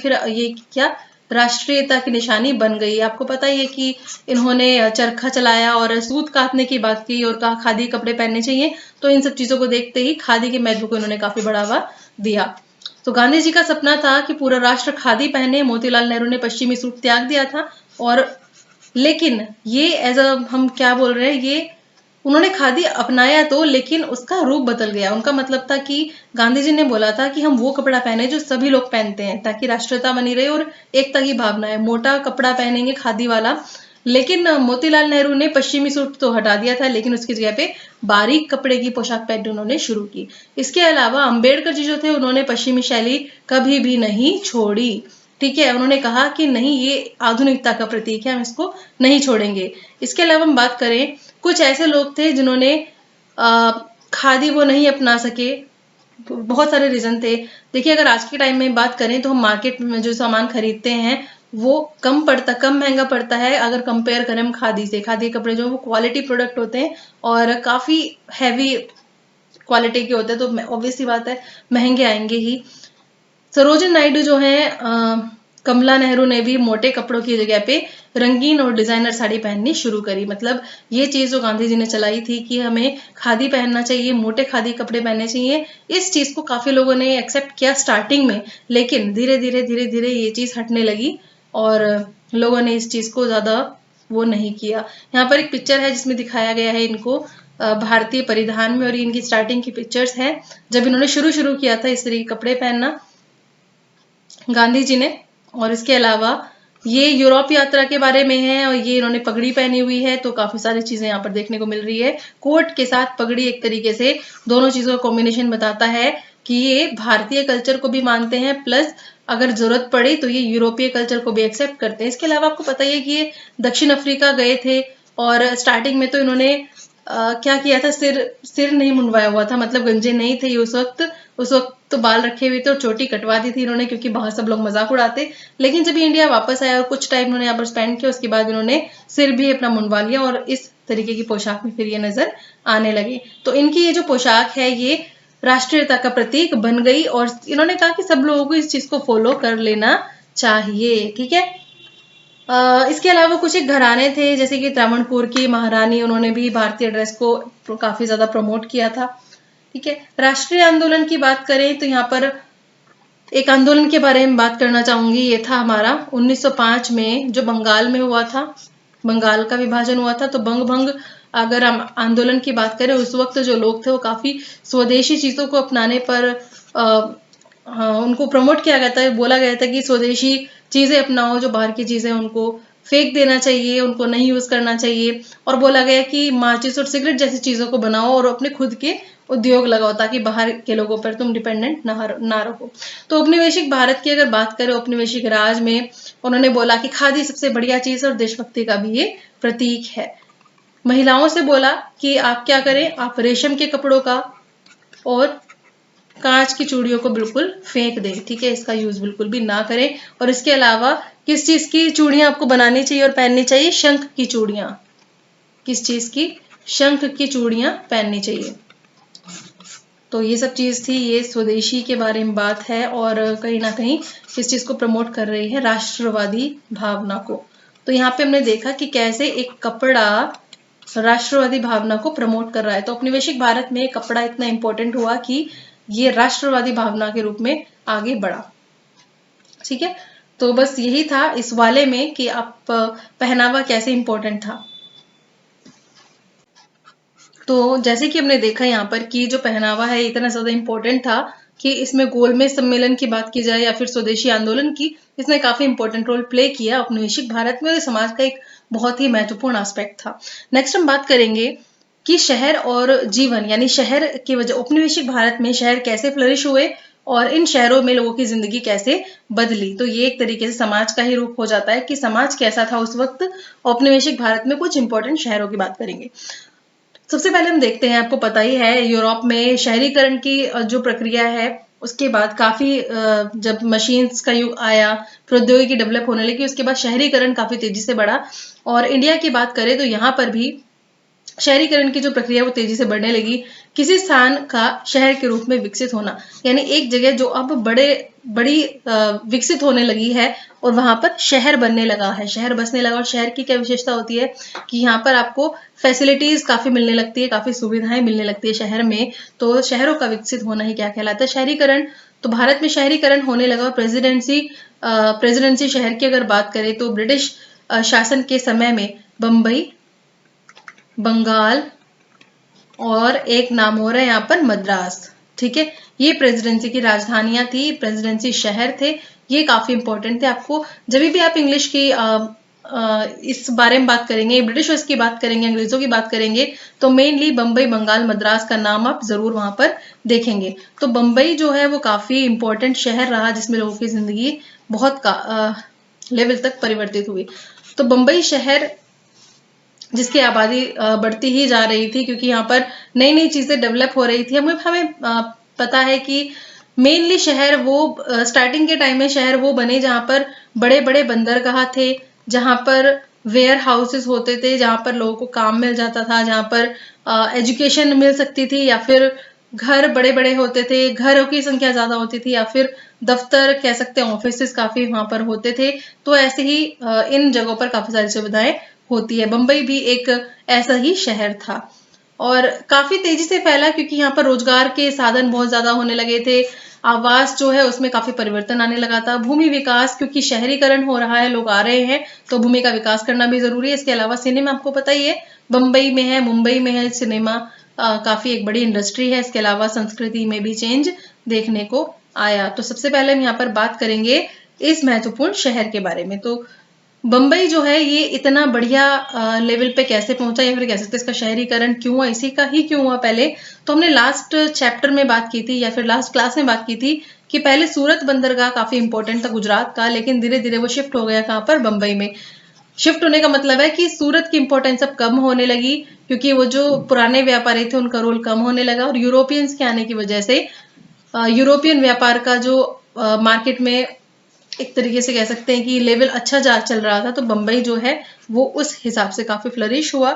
क्या राष्ट्रीयता की निशानी बन गई। आपको पता ही है कि इन्होंने चरखा चलाया और सूत काटने की बात की और कहा खादी कपड़े पहनने चाहिए। तो इन सब चीजों को देखते ही खादी के महत्व को इन्होंने काफी बढ़ावा दिया। तो गांधी जी का सपना था कि पूरा राष्ट्र खादी पहने। मोतीलाल नेहरू ने पश्चिमी सूट त्याग दिया था, और लेकिन ये एज अ हम क्या बोल रहे हैं, ये उन्होंने खादी अपनाया तो, लेकिन उसका रूप बदल गया। उनका मतलब था कि गांधी जी ने बोला था कि हम वो कपड़ा पहने जो सभी लोग पहनते हैं, ताकि राष्ट्रीयता बनी रहे और एकता की भावना है। मोटा कपड़ा पहनेंगे खादी वाला, लेकिन मोतीलाल नेहरू ने पश्चिमी सूट तो हटा दिया था, लेकिन उसकी जगह पे बारीक कपड़े की पोशाक पहननी उन्होंने शुरू की। इसके अलावा अंबेडकर जी जो थे, उन्होंने पश्चिमी शैली कभी भी नहीं छोड़ी। ठीक है, उन्होंने कहा कि नहीं, ये आधुनिकता का प्रतीक है, हम इसको नहीं छोड़ेंगे। इसके अलावा हम बात करें, कुछ ऐसे लोग थे जिन्होंने खादी वो नहीं अपना सके। बहुत सारे रीजन थे। देखिए, अगर आज के टाइम में बात करें तो हम मार्केट में जो सामान खरीदते हैं वो कम महंगा पड़ता है अगर कंपेयर करें हम खादी से। खादी के कपड़े जो वो क्वालिटी प्रोडक्ट होते हैं और काफी हैवी क्वालिटी के होते हैं, तो ऑब्वियस सी बात है महंगे आएंगे ही। सरोजिनी नायडू जो है, कमला नेहरू ने भी मोटे कपड़ों की जगह पे रंगीन और डिजाइनर साड़ी पहननी शुरू करी। मतलब ये चीज जो गांधी जी ने चलाई थी कि हमें खादी पहनना चाहिए, मोटे खादी कपड़े पहनने चाहिए, इस चीज को काफी लोगों ने एक्सेप्ट किया स्टार्टिंग में, लेकिन धीरे धीरे ये चीज हटने लगी और लोगों ने इस चीज को ज्यादा वो नहीं किया। यहाँ पर एक पिक्चर है जिसमें दिखाया गया है इनको भारतीय परिधान में, और इनकी स्टार्टिंग की पिक्चर्स हैं जब इन्होंने शुरू किया था इस तरह के कपड़े पहनना, गांधी जी ने। और इसके अलावा ये यूरोप यात्रा के बारे में है, और ये इन्होंने पगड़ी पहनी हुई है, तो काफी सारी चीजें यहाँ पर देखने को मिल रही है। कोट के साथ पगड़ी एक तरीके से दोनों चीजों का कॉम्बिनेशन बताता है कि ये भारतीय कल्चर को भी मानते हैं, प्लस अगर जरूरत पड़े तो ये यूरोपीय कल्चर को भी एक्सेप्ट करते हैं। इसके अलावा आपको पता ही है कि ये दक्षिण अफ्रीका गए थे, और स्टार्टिंग में तो इन्होंने क्या किया था, सिर नहीं मुंडवाया हुआ था, मतलब गंजे नहीं थे उस वक्त तो बाल रखे हुए थे और चोटी कटवा दी थी इन्होंने, क्योंकि बाहर सब लोग मजाक उड़ाते। लेकिन जब इंडिया वापस आया और कुछ टाइम इन्होंने यहाँ पर स्पेंड किया, उसके बाद इन्होंने सिर भी अपना मुंडवा लिया और इस तरीके की पोशाक में फिर ये नजर आने लगे। तो इनकी ये जो पोशाक है ये राष्ट्रीयता का प्रतीक बन गई, और इन्होंने कहा कि सब लोगों को इस चीज को फॉलो कर लेना चाहिए। ठीक है, इसके अलावा कुछ एक घराने थे जैसे कि त्रावणकोर की महारानी, उन्होंने भी भारतीय ड्रेस को काफी ज्यादा प्रमोट किया था। ठीक है, राष्ट्रीय आंदोलन की बात करें तो यहाँ पर एक आंदोलन के बारे में बात करना चाहूंगी। ये था हमारा 1905 में जो बंगाल में हुआ था, बंगाल का विभाजन हुआ था। तो बंग भंग अगर हम आंदोलन की बात करें, उस वक्त जो लोग थे वो काफी स्वदेशी चीजों को अपनाने पर उनको प्रमोट किया गया था। बोला गया था कि स्वदेशी चीजें अपनाओ, जो बाहर की चीजें उनको फेंक देना चाहिए, उनको नहीं यूज करना चाहिए। और बोला गया कि माचिस और सिगरेट जैसी चीजों को बनाओ और अपने खुद के उद्योग लगाओ, ताकि बाहर के लोगों पर तुम डिपेंडेंट ना रहो। तो औपनिवेशिक भारत की अगर बात करें, औपनिवेशिक राज में उन्होंने बोला कि खादी सबसे बढ़िया चीज है और देशभक्ति का भी ये प्रतीक है। महिलाओं से बोला कि आप क्या करें, आप रेशम के कपड़ों का और कांच की चूड़ियों को बिल्कुल फेंक दें। ठीक है, इसका यूज बिल्कुल भी ना करें। और इसके अलावा किस चीज की चूड़ियां आपको बनानी चाहिए और पहननी चाहिए, शंख की चूड़ियां। किस चीज की, शंख की चूड़ियां पहननी चाहिए। तो ये सब चीज थी, ये स्वदेशी के बारे में बात है, और कहीं ना कहीं किस चीज को प्रमोट कर रही है, राष्ट्रवादी भावना को। तो यहाँ पे हमने देखा कि कैसे एक कपड़ा राष्ट्रवादी भावना को प्रमोट कर रहा है। तो औपनिवेशिक भारत में कपड़ा इतना इंपॉर्टेंट हुआ कि ये राष्ट्रवादी भावना के रूप में आगे बढ़ा। ठीक है, तो बस यही था इस वाले में कि आप पहनावा कैसे इंपॉर्टेंट था। तो जैसे कि हमने देखा यहाँ पर कि जो पहनावा है इतना ज्यादा इंपॉर्टेंट था कि इसमें गोलमेज सम्मेलन की बात की जाए या फिर स्वदेशी आंदोलन की, इसने काफी इंपॉर्टेंट रोल प्ले किया औपनिवेशिक भारत में, और समाज का एक बहुत ही महत्वपूर्ण एस्पेक्ट था। नेक्स्ट हम बात करेंगे कि शहर और जीवन, यानी शहर की वजह, औपनिवेशिक भारत में शहर कैसे फ्लरिश हुए और इन शहरों में लोगों की जिंदगी कैसे बदली। तो ये एक तरीके से समाज का ही रूप हो जाता है कि समाज कैसा था उस वक्त औपनिवेशिक भारत में। कुछ इंपॉर्टेंट शहरों की बात करेंगे। सबसे पहले हम देखते हैं, आपको पता ही है यूरोप में शहरीकरण की जो प्रक्रिया है, उसके बाद काफी जब मशीन्स का युग आया, प्रौद्योगिकी डेवलप होने लगी, उसके बाद शहरीकरण काफी तेजी से बढ़ा। और इंडिया की बात करें तो यहाँ पर भी शहरीकरण की जो प्रक्रिया वो तेजी से बढ़ने लगी। किसी स्थान का शहर के रूप में विकसित होना, यानी एक जगह जो अब बड़ी विकसित होने लगी है और वहां पर शहर बनने लगा है, शहर बसने लगा। और शहर की क्या विशेषता होती है कि यहाँ पर आपको फैसिलिटीज काफी मिलने लगती है, काफी सुविधाएं मिलने लगती है शहर में। तो शहरों का विकसित होना ही क्या कहलाता है, शहरीकरण। तो भारत में शहरीकरण होने लगा। प्रेसिडेंसी शहर की अगर बात करें तो ब्रिटिश शासन के समय में बम्बई, बंगाल और एक नाम हो रहा है यहाँ पर मद्रास, ठीक है, ये प्रेसिडेंसी की राजधानियां थी, प्रेसिडेंसी शहर थे, ये काफी इंपॉर्टेंट थे। आपको जब भी आप इंग्लिश की इस बारे में बात करेंगे, ब्रिटिशर्स की बात करेंगे, अंग्रेजों की बात करेंगे, तो मेनली बम्बई, बंगाल, मद्रास का नाम आप जरूर वहां पर देखेंगे। तो बम्बई जो है वो काफी इंपॉर्टेंट शहर रहा जिसमें लोगों की जिंदगी बहुत लेवल तक परिवर्तित हुई। तो बम्बई शहर जिसकी आबादी बढ़ती ही जा रही थी क्योंकि यहाँ पर नई नई चीजें डेवलप हो रही थी। हमें पता है कि मेनली शहर वो स्टार्टिंग के टाइम में शहर वो बने जहाँ पर बड़े बड़े बंदरगाह थे, जहाँ पर वेयर हाउसेस होते थे, जहाँ पर लोगों को काम मिल जाता था, जहाँ पर एजुकेशन मिल सकती थी, या फिर घर बड़े बड़े होते थे, घरों की संख्या ज्यादा होती थी, या फिर दफ्तर कह सकते हैं, ऑफिसेस काफी वहां पर होते थे। तो ऐसे ही इन जगहों पर काफी सारी सुविधाएं होती है। बम्बई भी एक ऐसा ही शहर था और काफी तेजी से फैला क्योंकि यहाँ पर रोजगार के साधन बहुत ज्यादा होने लगे थे। आवास जो है उसमें काफी परिवर्तन आने लगा था। भूमि विकास, क्योंकि शहरीकरण हो रहा है, लोग आ रहे हैं, तो भूमि का विकास करना भी जरूरी है। इसके अलावा सिनेमा आपको पता ही है, बम्बई में है, मुंबई में है, सिनेमा काफी एक बड़ी इंडस्ट्री है। इसके अलावा संस्कृति में भी चेंज देखने को आया। तो सबसे पहले हम यहाँ पर बात करेंगे इस महत्वपूर्ण शहर के बारे में। तो बम्बई जो है ये इतना बढ़िया लेवल पे कैसे पहुंचा, या फिर कह सकते हैं इसका शहरीकरण क्यों हुआ, इसी का ही क्यों हुआ। पहले तो हमने लास्ट चैप्टर में बात की थी, या फिर लास्ट क्लास में बात की थी कि पहले सूरत बंदरगाह काफी इंपॉर्टेंट था गुजरात का, लेकिन धीरे धीरे वो शिफ्ट हो गया कहाँ पर, बम्बई में। शिफ्ट होने का मतलब है कि सूरत की इंपॉर्टेंस अब कम होने लगी क्योंकि वो जो पुराने व्यापारी थे उनका रोल कम होने लगा, और यूरोपियंस के आने की वजह से यूरोपियन व्यापार का जो मार्केट में एक तरीके से कह सकते हैं कि लेवल अच्छा चल रहा था, तो बम्बई जो है वो उस हिसाब से काफी फ्लरिश हुआ।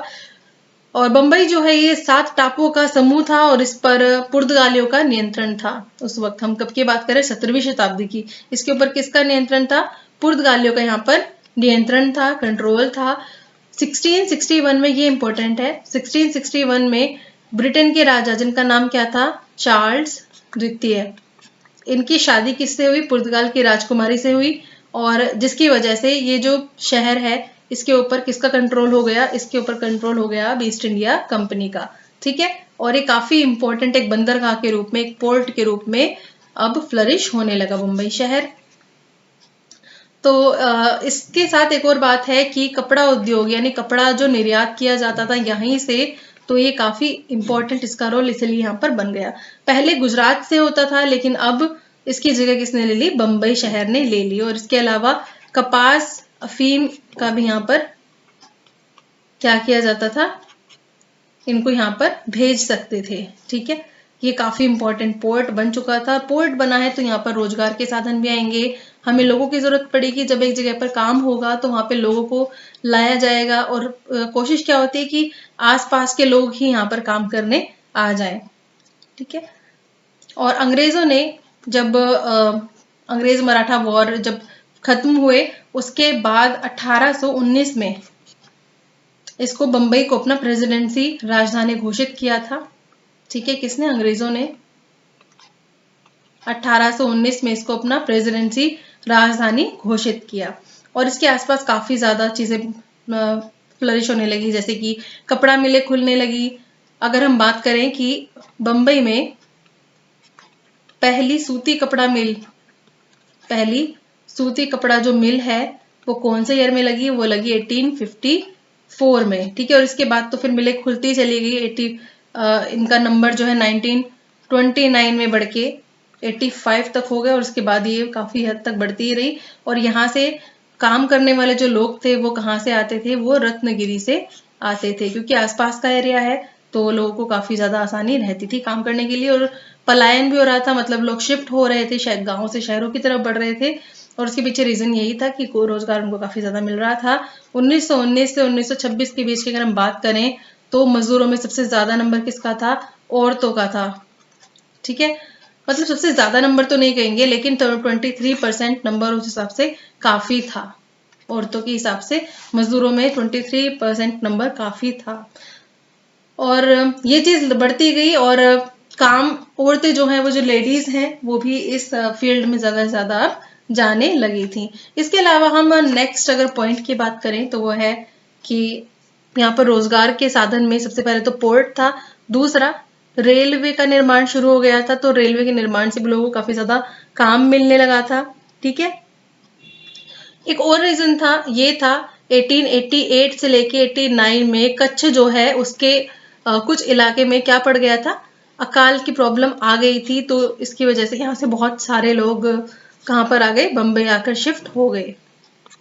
और बम्बई जो है ये 7 टापुओं का समूह था और इस पर पुर्तगालियों का नियंत्रण था उस वक्त। हम कब की बात करें, 17वीं शताब्दी की। इसके ऊपर किसका नियंत्रण था, पुर्तगालियों का यहाँ पर नियंत्रण था, कंट्रोल था। 1661 में, ये इंपॉर्टेंट है, 1661 में ब्रिटेन के राजा जिनका नाम क्या था, चार्ल्स द्वितीय, इनकी शादी किससे हुई, पुर्तगाल की राजकुमारी से हुई, और जिसकी वजह से ये जो शहर है इसके ऊपर किसका कंट्रोल हो गया, इसके ऊपर कंट्रोल हो गया अब ईस्ट इंडिया कंपनी का, ठीक है। और ये काफी इंपॉर्टेंट एक बंदरगाह के रूप में, एक पोर्ट के रूप में अब फ्लरिश होने लगा मुंबई शहर। तो इसके साथ एक और बात है कि कपड़ा उद्योग, यानी कपड़ा जो निर्यात किया जाता था यहीं से, तो ये काफी इंपॉर्टेंट इसका रोल इसलिए यहाँ पर बन गया। पहले गुजरात से होता था लेकिन अब इसकी जगह किसने ले ली, बम्बई शहर ने ले ली। और इसके अलावा कपास, अफीम का भी यहाँ पर क्या किया जाता था, इनको यहाँ पर भेज सकते थे, ठीक है। ये काफी इंपॉर्टेंट पोर्ट बन चुका था। पोर्ट बना है तो यहाँ पर रोजगार के साधन भी आएंगे, हमें लोगों की जरूरत पड़ेगी। जब एक जगह पर काम होगा तो वहां पे लोगों को लाया जाएगा, और कोशिश क्या होती है कि आसपास के लोग ही यहाँ पर काम करने आ जाए, ठीक है। और अंग्रेजों ने जब अंग्रेज मराठा वॉर जब खत्म हुए उसके बाद 1819 में इसको, बम्बई को अपना प्रेसिडेंसी राजधानी घोषित किया था, ठीक है। किसने, अंग्रेजों ने 1819 में इसको अपना प्रेसिडेंसी राजधानी घोषित किया। और इसके आसपास काफी ज्यादा चीजें फ्लरिश होने लगी, जैसे कि कपड़ा मिलें खुलने लगी। अगर हम बात करें कि बम्बई में पहली सूती कपड़ा जो मिल है वो कौन से ईयर में लगी, वो लगी 1854 में, ठीक है। और इसके बाद तो फिर मिलें खुलती चली गई। इनका नंबर जो है 1929 में बढ़ के 85 तक हो गया, और उसके बाद ये काफी हद तक बढ़ती ही रही। और यहाँ से काम करने वाले जो लोग थे वो कहाँ से आते थे, वो रत्नगिरी से आते थे, क्योंकि आसपास का एरिया है तो लोगों को काफी ज्यादा आसानी रहती थी काम करने के लिए। और पलायन भी हो रहा था, मतलब लोग शिफ्ट हो रहे थे, शायद गाँव से शहरों की तरफ बढ़ रहे थे, और उसके पीछे रीजन यही था कि रोजगार उनको काफी ज्यादा मिल रहा था। 1919 से 1926 के बीच की अगर हम बात करें तो मजदूरों में सबसे ज्यादा नंबर किसका था, औरतों का था, ठीक है। मतलब सबसे ज्यादा नंबर तो नहीं कहेंगे, लेकिन 23% नंबर उस हिसाब से काफी था। औरतों के हिसाब से मजदूरों में 23% नंबर काफी था। और ये चीज बढ़ती गई और काम औरतें जो हैं, वो जो लेडीज हैं, वो भी इस फील्ड में ज़्यादा से ज़्यादा अब जाने लगी थी। इसके अलावा हम नेक्स्ट अगर पॉइंट की बात करें तो वो है कि यहाँ पर रोजगार के साधन में सबसे पहले तो पोर्ट था, दूसरा रेलवे का निर्माण शुरू हो गया था, तो रेलवे के निर्माण से भी लोगों को काफी ज्यादा काम मिलने लगा था। ठीक है, एक और रीजन था, ये था 1888 से लेके 89 में कच्छ जो है उसके कुछ इलाके में क्या पड़ गया था, अकाल की प्रॉब्लम आ गई थी, तो इसकी वजह से यहाँ से बहुत सारे लोग कहाँ पर आ गए, बम्बई आकर शिफ्ट हो गए।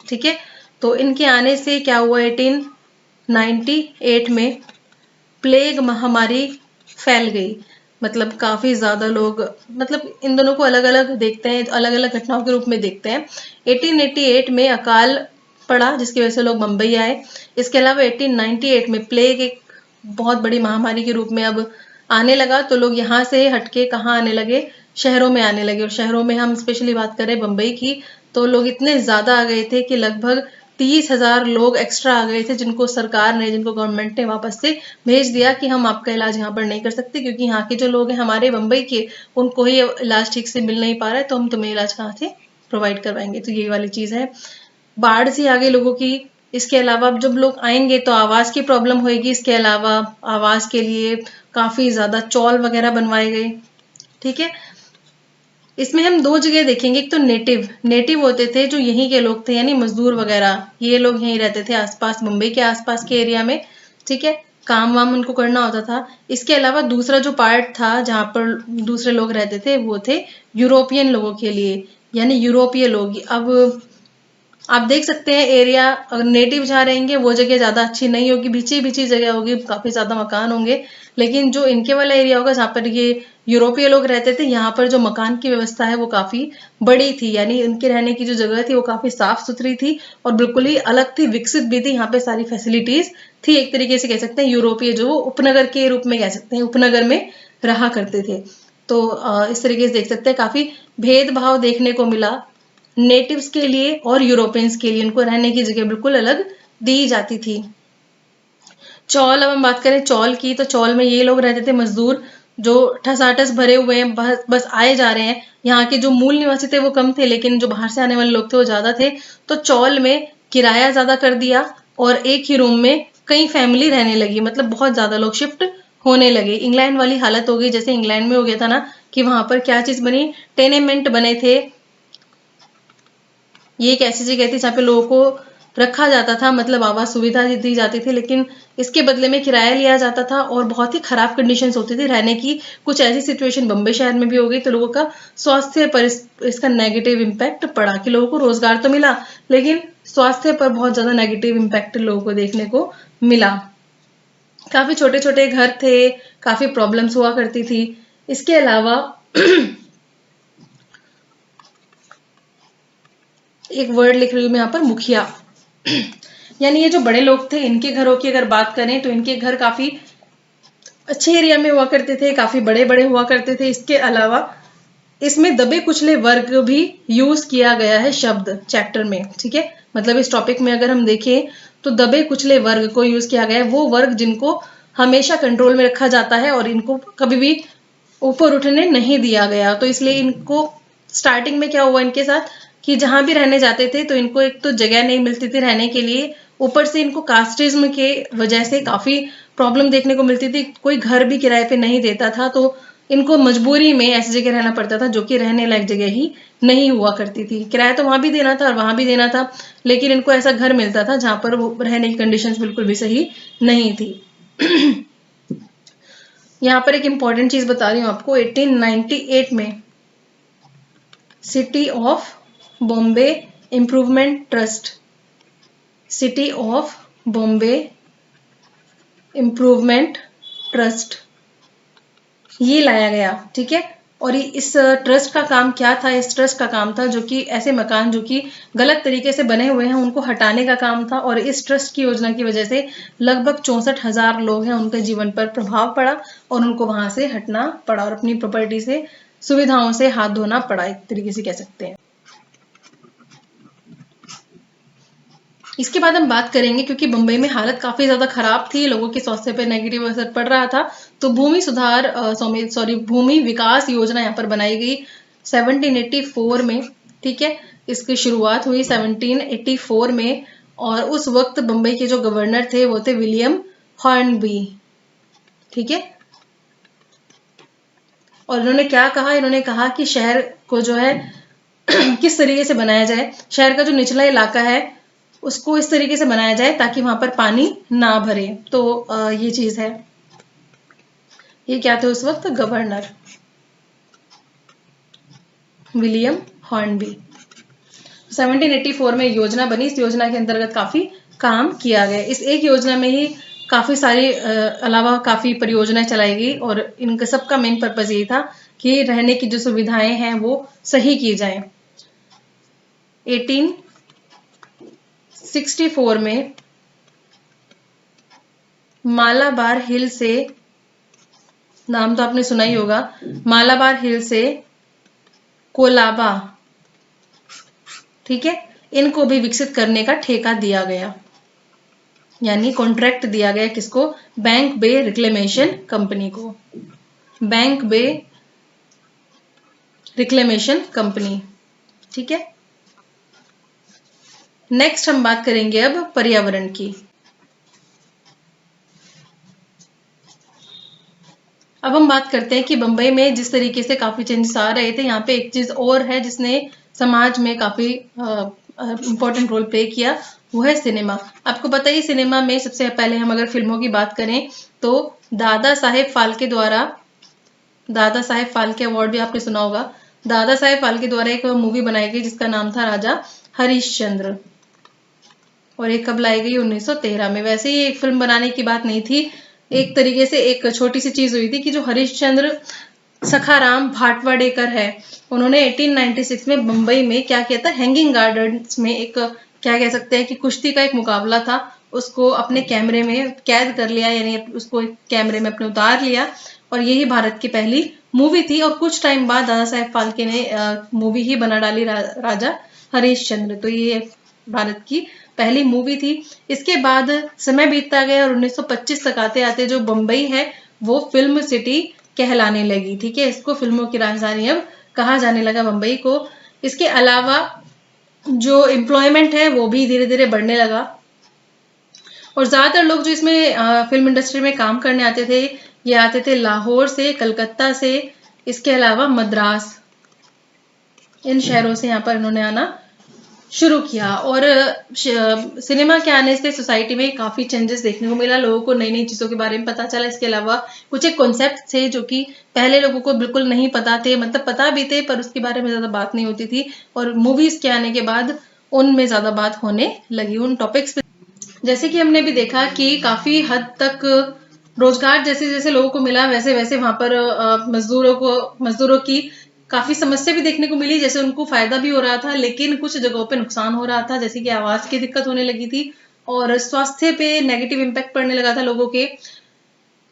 ठीक है, तो इनके आने से क्या हुआ, 1898 में प्लेग महामारी फैल गई। मतलब काफी ज्यादा लोग, मतलब इन दोनों को अलग अलग देखते हैं, अलग अलग घटनाओं के रूप में देखते हैं। 1888 में अकाल पड़ा जिसकी वजह से लोग मुंबई आए। इसके अलावा 1898 में प्लेग एक बहुत बड़ी महामारी के रूप में अब आने लगा, तो लोग यहाँ से हटके कहाँ आने लगे, शहरों में आने लगे। और शहरों में हम स्पेशली बात करें बम्बई की, तो लोग इतने ज्यादा आ गए थे कि लगभग 30,000 लोग एक्स्ट्रा आ गए थे, जिनको सरकार ने, जिनको गवर्नमेंट ने वापस से भेज दिया कि हम आपका इलाज यहाँ पर नहीं कर सकते, क्योंकि यहाँ के जो लोग हैं हमारे बम्बई के, उनको ही इलाज ठीक से मिल नहीं पा रहा है, तो हम तुम्हें इलाज कहाँ से प्रोवाइड करवाएंगे। तो ये वाली चीज है। बाढ़ से आगे लोगों की, इसके अलावा अब जब लोग आएंगे तो आवास की प्रॉब्लम होगी। इसके अलावा आवास के लिए काफी ज्यादा चौल वगैरह बनवाए गए। ठीक है, इसमें हम दो जगह देखेंगे, एक तो नेटिव होते थे जो यहीं के लोग थे, यानी मजदूर वगैरह, ये लोग यहीं रहते थे आसपास, मुंबई के आसपास के एरिया में। ठीक है, काम वाम उनको करना होता था। इसके अलावा दूसरा जो पार्ट था जहां पर दूसरे लोग रहते थे, वो थे यूरोपियन लोगों के लिए, यानी यूरोपीय लोग। अब आप देख सकते हैं एरिया, अगर नेटिव जहाँ रहेंगे वो जगह ज्यादा अच्छी नहीं होगी, बीची बीची जगह होगी, काफी ज्यादा मकान होंगे। लेकिन जो इनके वाला एरिया होगा जहाँ पर ये यूरोपीय लोग रहते थे, यहाँ पर जो मकान की व्यवस्था है वो काफी बड़ी थी, यानी इनके रहने की जो जगह थी वो काफी साफ सुथरी थी और बिल्कुल ही अलग थी, विकसित भी थी। यहाँ पे सारी फैसिलिटीज थी, एक तरीके से कह सकते हैं यूरोपीय, जो उपनगर के रूप में कह सकते हैं, उपनगर में रहा करते थे। तो इस तरीके से देख सकते हैं काफी भेदभाव देखने को मिला नेटिव्स के लिए और यूरोपियंस के लिए, उनको रहने की जगह बिल्कुल अलग दी जाती थी। चौल, अब हम बात करें चौल की, तो चौल में ये लोग रहते थे मजदूर जो ठसाठस भरे हुए हैं, बस आए जा रहे हैं। यहाँ के जो मूल निवासी थे वो कम थे, लेकिन जो बाहर से आने वाले लोग थे वो ज्यादा थे। तो चौल में किराया ज्यादा कर दिया और एक ही रूम में कई फैमिली रहने लगी, मतलब बहुत ज्यादा लोग शिफ्ट होने लगे। इंग्लैंड वाली हालत हो गई, जैसे इंग्लैंड में हो गया था ना, कि वहां पर क्या चीज बनी, टेनेमेंट बने थे। ये एक ऐसी जगह थी जहाँ पे लोगों को रखा जाता था, मतलब आवास सुविधा दी जाती थी, लेकिन इसके बदले में किराया लिया जाता था और बहुत ही खराब कंडीशंस होती थी रहने की। कुछ ऐसी सिचुएशन बम्बई शहर में भी हो गई, तो लोगों का स्वास्थ्य पर इसका नेगेटिव इम्पैक्ट पड़ा कि लोगों को रोजगार तो मिला, लेकिन स्वास्थ्य पर बहुत ज्यादा नेगेटिव इम्पैक्ट लोगों को देखने को मिला। काफी छोटे छोटे घर थे, काफी प्रॉब्लम्स हुआ करती थी। इसके अलावा एक वर्ड लिख रही हूँ मैं यहाँ पर, मुखिया। यानी ये जो बड़े लोग थे, इनके घरों की अगर बात करें तो इनके घर काफी अच्छे एरिया में हुआ करते थे, काफी बड़े बड़े हुआ करते थे। इसके अलावा इसमें दबे कुचले वर्ग भी यूज किया गया है शब्द चैप्टर में। ठीक है, मतलब इस टॉपिक में अगर हम देखें तो दबे कुचले वर्ग को यूज किया गया है, वो वर्ग जिनको हमेशा कंट्रोल में रखा जाता है और इनको कभी भी ऊपर उठने नहीं दिया गया। तो इसलिए इनको स्टार्टिंग में क्या हुआ इनके साथ, कि जहां भी रहने जाते थे तो इनको एक तो जगह नहीं मिलती थी रहने के लिए, ऊपर से इनको कास्टिज्म के वजह से काफी प्रॉब्लम देखने को मिलती थी। कोई घर भी किराए पे नहीं देता था, तो इनको मजबूरी में ऐसी जगह रहना पड़ता था जो कि रहने लायक जगह ही नहीं हुआ करती थी। किराया तो वहां भी देना था और वहां भी देना था, लेकिन इनको ऐसा घर मिलता था जहां पर वो रहने की कंडीशंस बिल्कुल भी सही नहीं थी। यहाँ पर एक इंपॉर्टेंट चीज बता रही हूँ आपको, 1898 में city of Bombay improvement trust, city of Bombay improvement trust ये लाया गया। ठीक है, और इस ट्रस्ट का काम क्या था, इस ट्रस्ट का काम था जो कि ऐसे मकान जो कि गलत तरीके से बने हुए हैं उनको हटाने का काम था। और इस ट्रस्ट की योजना की वजह से लगभग 64,000 लोग हैं, उनके जीवन पर प्रभाव पड़ा और उनको वहां से हटना पड़ा और अपनी प्रॉपर्टी से, सुविधाओं से हाथ धोना पड़ा, एक तरीके से कह सकते हैं। इसके बाद हम बात करेंगे, क्योंकि बम्बई में हालत काफी ज्यादा खराब थी, लोगों के स्वास्थ्य पे नेगेटिव असर पड़ रहा था, तो भूमि विकास योजना यहाँ पर बनाई गई 1784 में। ठीक है, इसकी शुरुआत हुई 1784 में, और उस वक्त बम्बई के जो गवर्नर थे वो थे विलियम हॉर्नबी। ठीक है, और इन्होंने क्या कहा, इन्होंने कहा कि शहर को जो है किस तरीके से बनाया जाए, शहर का जो निचला इलाका है उसको इस तरीके से बनाया जाए ताकि वहां पर पानी ना भरे। तो ये चीज है। ये क्या थे उस वक्त? Governor William Hornby. 1784 में योजना बनी, इस योजना के अंतर्गत काफी काम किया गया। इस एक योजना में ही काफी सारी अलावा काफी परियोजनाएं चलाई गई, और इनका सबका मेन पर्पज यही था कि रहने की जो सुविधाएं हैं वो सही की जाएं। 1864 में मालाबार हिल से, नाम तो आपने सुना ही होगा, मालाबार हिल से कोलाबा, ठीक है, इनको भी विकसित करने का ठेका दिया गया, यानी कॉन्ट्रैक्ट दिया गया किसको? बैंक बे रिक्लेमेशन कंपनी को, बैंक बे रिक्लेमेशन कंपनी। ठीक है, नेक्स्ट हम बात करेंगे अब पर्यावरण की। अब हम बात करते हैं कि बंबई में जिस तरीके से काफी चेंजेस आ रहे थे, यहाँ पे एक चीज और है जिसने समाज में काफी इंपॉर्टेंट रोल प्ले किया, वो है सिनेमा। आपको पता ही, सिनेमा में सबसे पहले हम अगर फिल्मों की बात करें तो दादा साहेब फाल्के द्वारा, दादा साहेब फाल्के अवार्ड भी आपने सुना होगा, दादा साहेब फाल्के द्वारा एक मूवी बनाई गई जिसका नाम था राजा हरिश्चंद्र, और एक कब लाई गई? 1913 में। वैसे ही एक फिल्म बनाने की बात नहीं थी, एक तरीके से एक छोटी सी चीज हुई थी कि जो हरिश्चंद्र सखाराम भाटवाडेकर है, उन्होंने 1896 में मुंबई में क्या किया था, हैंगिंग गार्डन्स में एक, क्या कह सकते हैं कि कुश्ती का एक मुकाबला था, उसको अपने कैमरे में कैद कर लिया, यानी उसको कैमरे में अपने उतार लिया, और यही भारत की पहली मूवी थी। और कुछ टाइम बाद दादा साहेब फाल्के ने मूवी ही बना डाली राजा हरिश्चंद्र। तो ये भारत की पहली मूवी थी। इसके बाद समय बीतता गया और 1925 तक आते आते जो बम्बई है वो फिल्म सिटी कहलाने लगी। ठीक है, इसको फिल्मों की राजधानी अब कहा जाने लगा बम्बई को। इसके अलावा जो एम्प्लॉयमेंट है वो भी धीरे धीरे बढ़ने लगा, और ज्यादातर लोग जो इसमें फिल्म इंडस्ट्री में काम करने आते थे, ये आते थे लाहौर से, कलकत्ता से, इसके अलावा मद्रास, इन शहरों से यहाँ पर इन्होंने आना शुरू किया। और सिनेमा के आने से सोसाइटी में काफी चेंजेस देखने को मिला, लोगों को नई नई चीजों के बारे में पता चला। इसके अलावा कुछ एक कॉन्सेप्ट थे जो कि पहले लोगों को बिल्कुल नहीं पता थे, मतलब पता भी थे पर उसके बारे में ज्यादा बात नहीं होती थी, और मूवीज के आने के बाद उनमें ज्यादा बात होने लगी, उन टॉपिक्स पे। जैसे कि हमने भी देखा कि काफी हद तक रोजगार जैसे जैसे लोगों को मिला, वैसे वैसे वहां पर मजदूरों की काफी समस्या भी देखने को मिली। जैसे उनको फायदा भी हो रहा था, लेकिन कुछ जगहों पे नुकसान हो रहा था, जैसे कि आवाज की दिक्कत होने लगी थी, और स्वास्थ्य पे नेगेटिव इम्पैक्ट पड़ने लगा था लोगों के।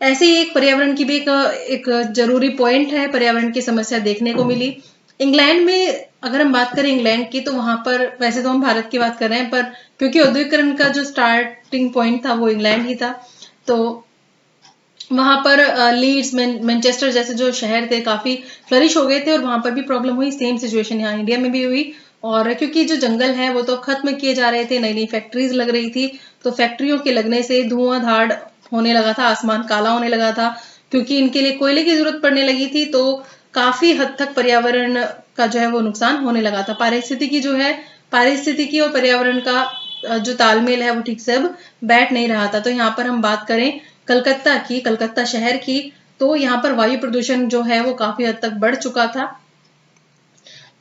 ऐसे ही एक पर्यावरण की भी एक जरूरी पॉइंट है, पर्यावरण की समस्या देखने को मिली। इंग्लैंड में अगर हम बात करें इंग्लैंड की, तो वहां पर, वैसे तो हम भारत की बात कर रहे हैं, पर क्योंकि औद्योगिकरण का जो स्टार्टिंग पॉइंट था वो इंग्लैंड ही था, तो वहां पर लीड्स, मैनचेस्टर जैसे जो शहर थे काफी फ्लरिश हो गए थे, और वहां पर भी प्रॉब्लम हुई। सेम सिचुएशन यहाँ इंडिया में भी हुई, और क्योंकि जो जंगल है वो तो खत्म किए जा रहे थे, नई नई फैक्ट्रीज लग रही थी, तो फैक्ट्रियों के लगने से धुआंधार होने लगा था, आसमान काला होने लगा था, क्योंकि इनके लिए कोयले की जरूरत पड़ने लगी थी। तो काफी हद तक पर्यावरण का जो है वो नुकसान होने लगा था। पारिस्थितिकी और पर्यावरण का जो तालमेल है वो ठीक से अब बैठ नहीं रहा था। तो यहाँ पर हम बात करें कलकत्ता शहर की, तो यहाँ पर वायु प्रदूषण जो है वो काफी हद तक बढ़ चुका था,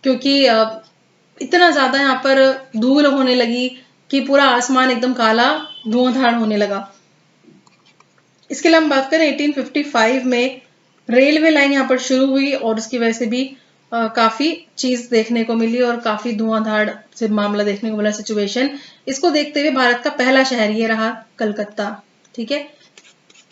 क्योंकि इतना ज्यादा यहाँ पर धूल होने लगी कि पूरा आसमान एकदम काला धुआंधार होने लगा। इसके लिए हम बात करें 1855 में रेलवे लाइन यहाँ पर शुरू हुई, और उसकी वजह से भी काफी चीज देखने को मिली, और काफी धुआंधार से मामला देखने को मिला, सिचुएशन। इसको देखते हुए भारत का पहला शहर ये रहा कलकत्ता। ठीक है,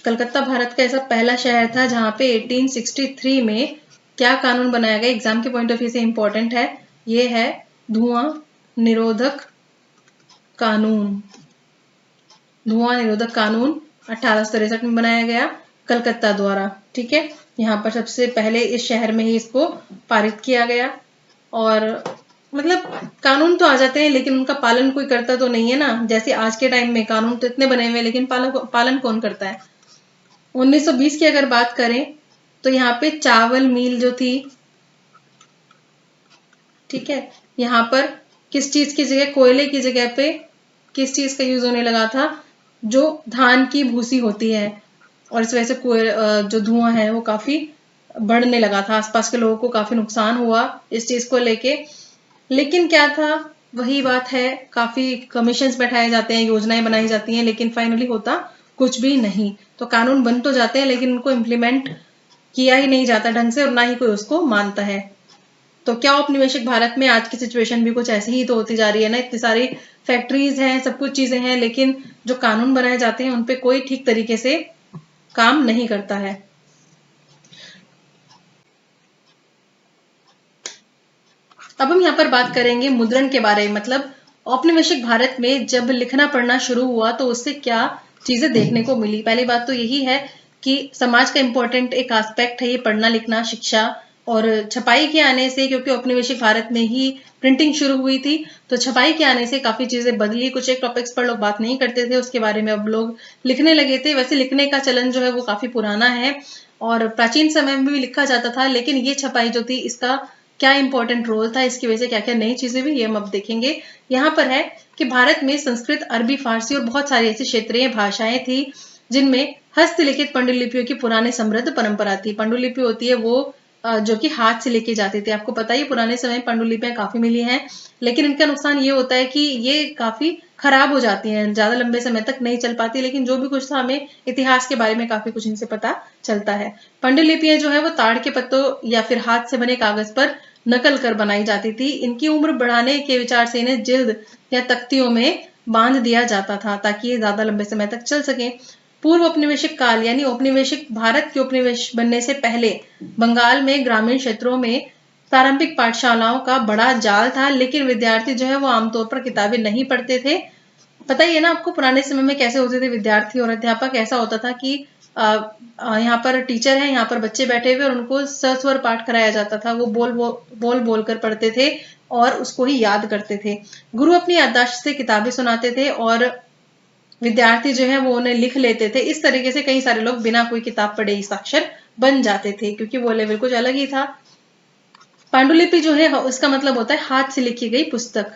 कलकत्ता भारत का ऐसा पहला शहर था जहां पे 1863 में क्या कानून बनाया गया, एग्जाम के पॉइंट ऑफ व्यू से इंपॉर्टेंट है, ये है धुआं निरोधक कानून, धुआं निरोधक कानून 1863 में बनाया गया कलकत्ता द्वारा। ठीक है, यहाँ पर सबसे पहले इस शहर में ही इसको पारित किया गया। और मतलब कानून तो आ जाते हैं लेकिन उनका पालन कोई करता तो नहीं है ना, जैसे आज के टाइम में कानून तो इतने बने हुए हैं लेकिन पालन कौन करता है। 1920 की अगर बात करें तो यहाँ पे चावल मिल जो थी, ठीक है, यहाँ पर किस चीज की जगह, कोयले की जगह पे किस चीज का यूज होने लगा था, जो धान की भूसी होती है, और इस वजह से जो धुआं है वो काफी बढ़ने लगा था, आसपास के लोगों को काफी नुकसान हुआ इस चीज को लेके। लेकिन क्या था, वही बात है, काफी कमीशंस बैठाए जाते हैं, योजनाएं बनाई जाती हैं, लेकिन फाइनली होता कुछ भी नहीं। तो कानून बन तो जाते हैं लेकिन उनको इम्प्लीमेंट किया ही नहीं जाता ढंग से, और ना ही कोई उसको मानता है। तो क्या औपनिवेशिक भारत में आज की सिचुएशन भी कुछ ऐसी ही तो होती जा रही है ना, इतनी सारी फैक्ट्रीज हैं, सब कुछ चीजें हैं, लेकिन जो कानून बनाए जाते हैं उन पे कोई ठीक तरीके से काम नहीं करता है। अब हम यहाँ पर बात करेंगे मुद्रण के बारे में, मतलब औपनिवेशिक भारत में जब लिखना पढ़ना शुरू हुआ तो उससे क्या चीजें देखने को मिली। पहली बात तो यही है कि समाज का इम्पोर्टेंट एक एस्पेक्ट है ये पढ़ना लिखना, शिक्षा, और छपाई के आने से, क्योंकि औपनिवेशिक भारत में ही प्रिंटिंग शुरू हुई थी, तो छपाई के आने से काफी चीजें बदली। कुछ एक टॉपिक्स पर लोग बात नहीं करते थे उसके बारे में, अब लोग लिखने लगे थे। वैसे लिखने का चलन जो है वो काफी पुराना है और प्राचीन समय में भी लिखा जाता था, लेकिन ये छपाई जो थी इसका क्या इंपॉर्टेंट रोल था, इसकी वजह से क्या क्या नई चीजें भी, ये हम अब देखेंगे। यहाँ पर है कि भारत में संस्कृत, अरबी, फारसी और बहुत सारी ऐसी क्षेत्रीय भाषाएं थी जिनमें हस्तलिखित पांडुलिपियों की पुराने समृद्ध परंपरा थी। पांडुलिपि होती है वो जो कि हाथ से लिखी जाती थी। आपको पता ही पुराने समय में पांडुलिपियां काफी मिली हैं, लेकिन इनका नुकसान ये होता है कि ये काफी खराब हो जाती हैं, ज्यादा लंबे समय तक नहीं चल पाती। लेकिन जो भी कुछ था, हमें इतिहास के बारे में काफी कुछ इनसे पता चलता है। पांडुलिपियां जो है वो ताड़ के पत्तों या फिर हाथ से बने कागज पर नकल कर बनाई जाती थी। इनकी उम्र बढ़ाने के विचार से इन्हें जिल्द या तख्तियों में बांध दिया जाता था ताकि ये ज्यादा लंबे समय तक चल सके। पूर्व औपनिवेशिक काल यानी औपनिवेशिक भारत के उपनिवेश बनने से पहले बंगाल में ग्रामीण क्षेत्रों में प्रारंभिक पाठशालाओं का बड़ा जाल था, लेकिन विद्यार्थी जो है वो आमतौर पर किताबें नहीं पढ़ते थे। पता ही है ना आपको पुराने समय में कैसे होते थे विद्यार्थी और अध्यापक। ऐसा होता था कि यहाँ पर टीचर है, यहाँ पर बच्चे बैठे हुए, और उनको सस्वर पाठ कराया जाता था। वो बोल कर पढ़ते थे और उसको ही याद करते थे। गुरु अपनी याददाश्त से किताबें सुनाते थे और विद्यार्थी जो है वो उन्हें लिख लेते थे। इस तरीके से कई सारे लोग बिना कोई किताब पढ़े ही साक्षर बन जाते थे, क्योंकि वो लेवल कुछ अलग ही था। पांडुलिपि जो है उसका मतलब होता है हाथ से लिखी गई पुस्तक।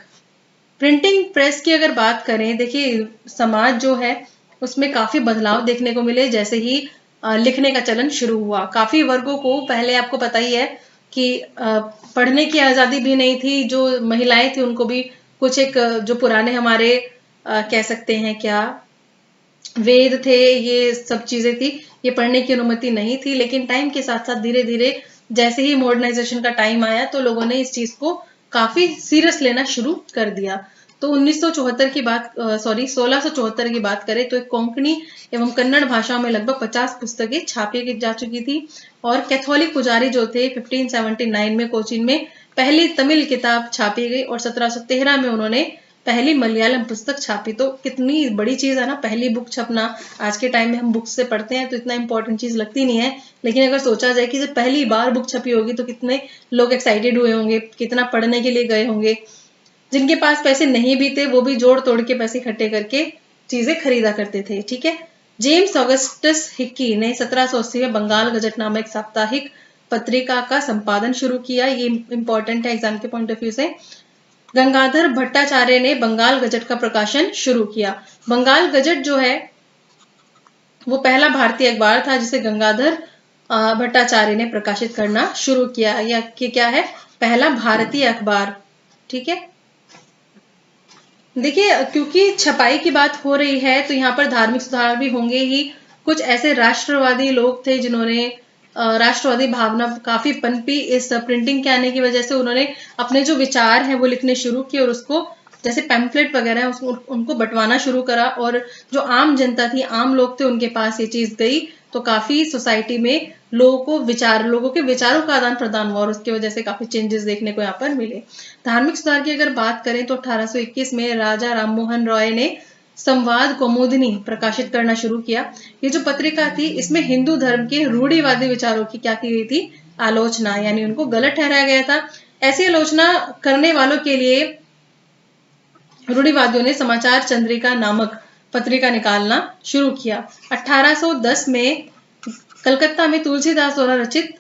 प्रिंटिंग प्रेस की अगर बात करें, देखिए समाज जो है उसमें काफी बदलाव देखने को मिले जैसे ही लिखने का चलन शुरू हुआ। काफी वर्गों को, पहले आपको पता ही है कि पढ़ने की आजादी भी नहीं थी, जो महिलाएं थी उनको भी कुछ एक जो पुराने हमारे कह सकते हैं क्या वेद थे, ये सब चीजें थी, ये पढ़ने की अनुमति नहीं थी। लेकिन टाइम के साथ साथ धीरे धीरे जैसे ही मॉडर्नाइजेशन का टाइम आया तो लोगों ने इस चीज को काफी सीरियस लेना शुरू कर दिया। तो 1974 की बात 1674 की बात करें तो एक कोंकणी एवं कन्नड़ भाषाओं में लगभग 50 पुस्तकें छापी जा चुकी थी। और कैथोलिक पुजारी जो थे 1579 में कोचीन में पहली तमिल किताब छापी गई और 1713 में उन्होंने पहली मलयालम पुस्तक छापी। तो कितनी बड़ी चीज है ना पहली बुक छपना। आज के टाइम में हम बुक्स से पढ़ते हैं तो इतना इंपॉर्टेंट चीज लगती नहीं है, लेकिन अगर सोचा जाए कि जब पहली बार बुक छपी होगी तो कितने लोग एक्साइटेड हुए होंगे, कितना पढ़ने के लिए गए होंगे। जिनके पास पैसे नहीं भी थे वो भी जोड़ तोड़ के पैसे इकट्ठे करके चीजें खरीदा करते थे। ठीक है, जेम्स ऑगस्टस हिक्की ने 1780 में बंगाल गजट नामक एक साप्ताहिक पत्रिका का संपादन शुरू किया। ये इंपॉर्टेंट है एग्जाम के पॉइंट ऑफ व्यू से। गंगाधर भट्टाचार्य ने बंगाल गजट का प्रकाशन शुरू किया। बंगाल गजट जो है वो पहला भारतीय अखबार था जिसे गंगाधर भट्टाचार्य ने प्रकाशित करना शुरू किया। या कि क्या है, पहला भारतीय अखबार। ठीक है, देखिए क्योंकि छपाई की बात हो रही है तो यहाँ पर धार्मिक सुधार भी होंगे ही। कुछ ऐसे राष्ट्रवादी लोग थे जिन्होंने राष्ट्रवादी भावना काफी पनपी इस प्रिंटिंग के आने की वजह से। उन्होंने अपने जो विचार हैं वो लिखने शुरू किए और उसको जैसे पैम्फलेट वगैरह है उनको बंटवाना शुरू करा। और जो आम जनता थी, आम लोग थे, उनके पास ये चीज गई तो काफी सोसाइटी में लोगों के विचारों का आदान प्रदान हुआ और उसकी वजह से काफी चेंजेस देखने को यहाँ पर मिले। धार्मिक सुधार की अगर बात करें तो 1821 में राजा राममोहन रॉय ने संवाद कौमुदनी प्रकाशित करना शुरू किया। ये जो पत्रिका थी इसमें हिंदू धर्म के रूढ़िवादी विचारों की क्या की गई थी, आलोचना, यानी उनको गलत ठहराया गया था। ऐसी आलोचना करने वालों के लिए रूढ़िवादियों ने समाचार चंद्रिका नामक पत्रिका निकालना शुरू किया। 1810 में कलकत्ता में तुलसीदास द्वारा रचित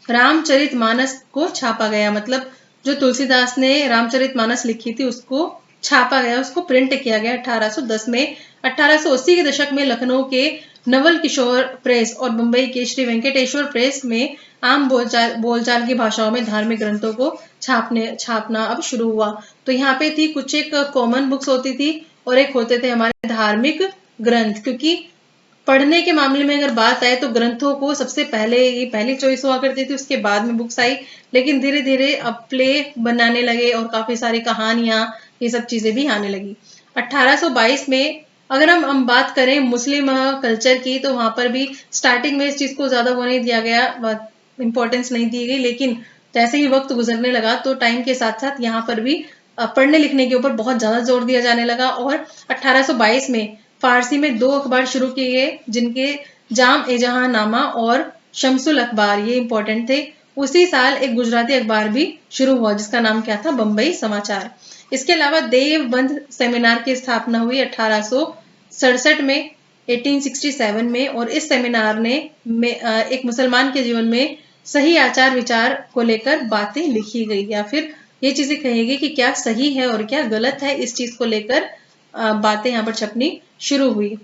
रामचरितमानस को छापा गया। मतलब जो तुलसीदास ने रामचरितमानस लिखी थी उसको छापा गया, उसको प्रिंट किया गया 1810 में। 1880 के दशक में लखनऊ के नवल किशोर प्रेस और मुंबई के श्री वेंकटेश्वर प्रेस में आम बोलचाल की भाषाओं में धार्मिक ग्रंथों को छापना अब शुरू हुआ। तो यहाँ पे थी कुछ एक कॉमन बुक्स होती थी और एक होते थे हमारे धार्मिक ग्रंथ, क्योंकि पढ़ने के मामले में अगर बात आए तो ग्रंथों को सबसे पहले ये पहली चॉइस हुआ करती थी, उसके बाद में बुक्स आई, लेकिन धीरे धीरे अब प्ले बनाने लगे और काफी सारी कहानियां, ये सब चीजें भी आने लगी। 1822 में अगर हम बात करें मुस्लिम कल्चर की तो वहां पर भी स्टार्टिंग में इस चीज को ज्यादा वो नहीं दिया गया, इंपॉर्टेंस नहीं दी गई, लेकिन जैसे ही वक्त गुजरने लगा तो टाइम के साथ साथ यहाँ पर भी पढ़ने लिखने के ऊपर बहुत ज्यादा जोर दिया जाने लगा। और 1822 में फारसी में 2 अखबार शुरू किए गए जिनके जाम ए जहां नामा और शमसुल अखबार, ये इंपॉर्टेंट थे। उसी साल एक गुजराती अखबार भी शुरू हुआ जिसका नाम क्या था, बंबई समाचार। इसके अलावा देवबंद सेमिनार की स्थापना हुई 1867 में, 1867 में, और इस सेमिनार ने एक मुसलमान के जीवन में सही आचार विचार को लेकर बातें लिखी गई, या फिर ये चीजें कहेगी कि क्या सही है और क्या गलत है, इस चीज को लेकर बातें यहाँ पर छपनी शुरू हुई।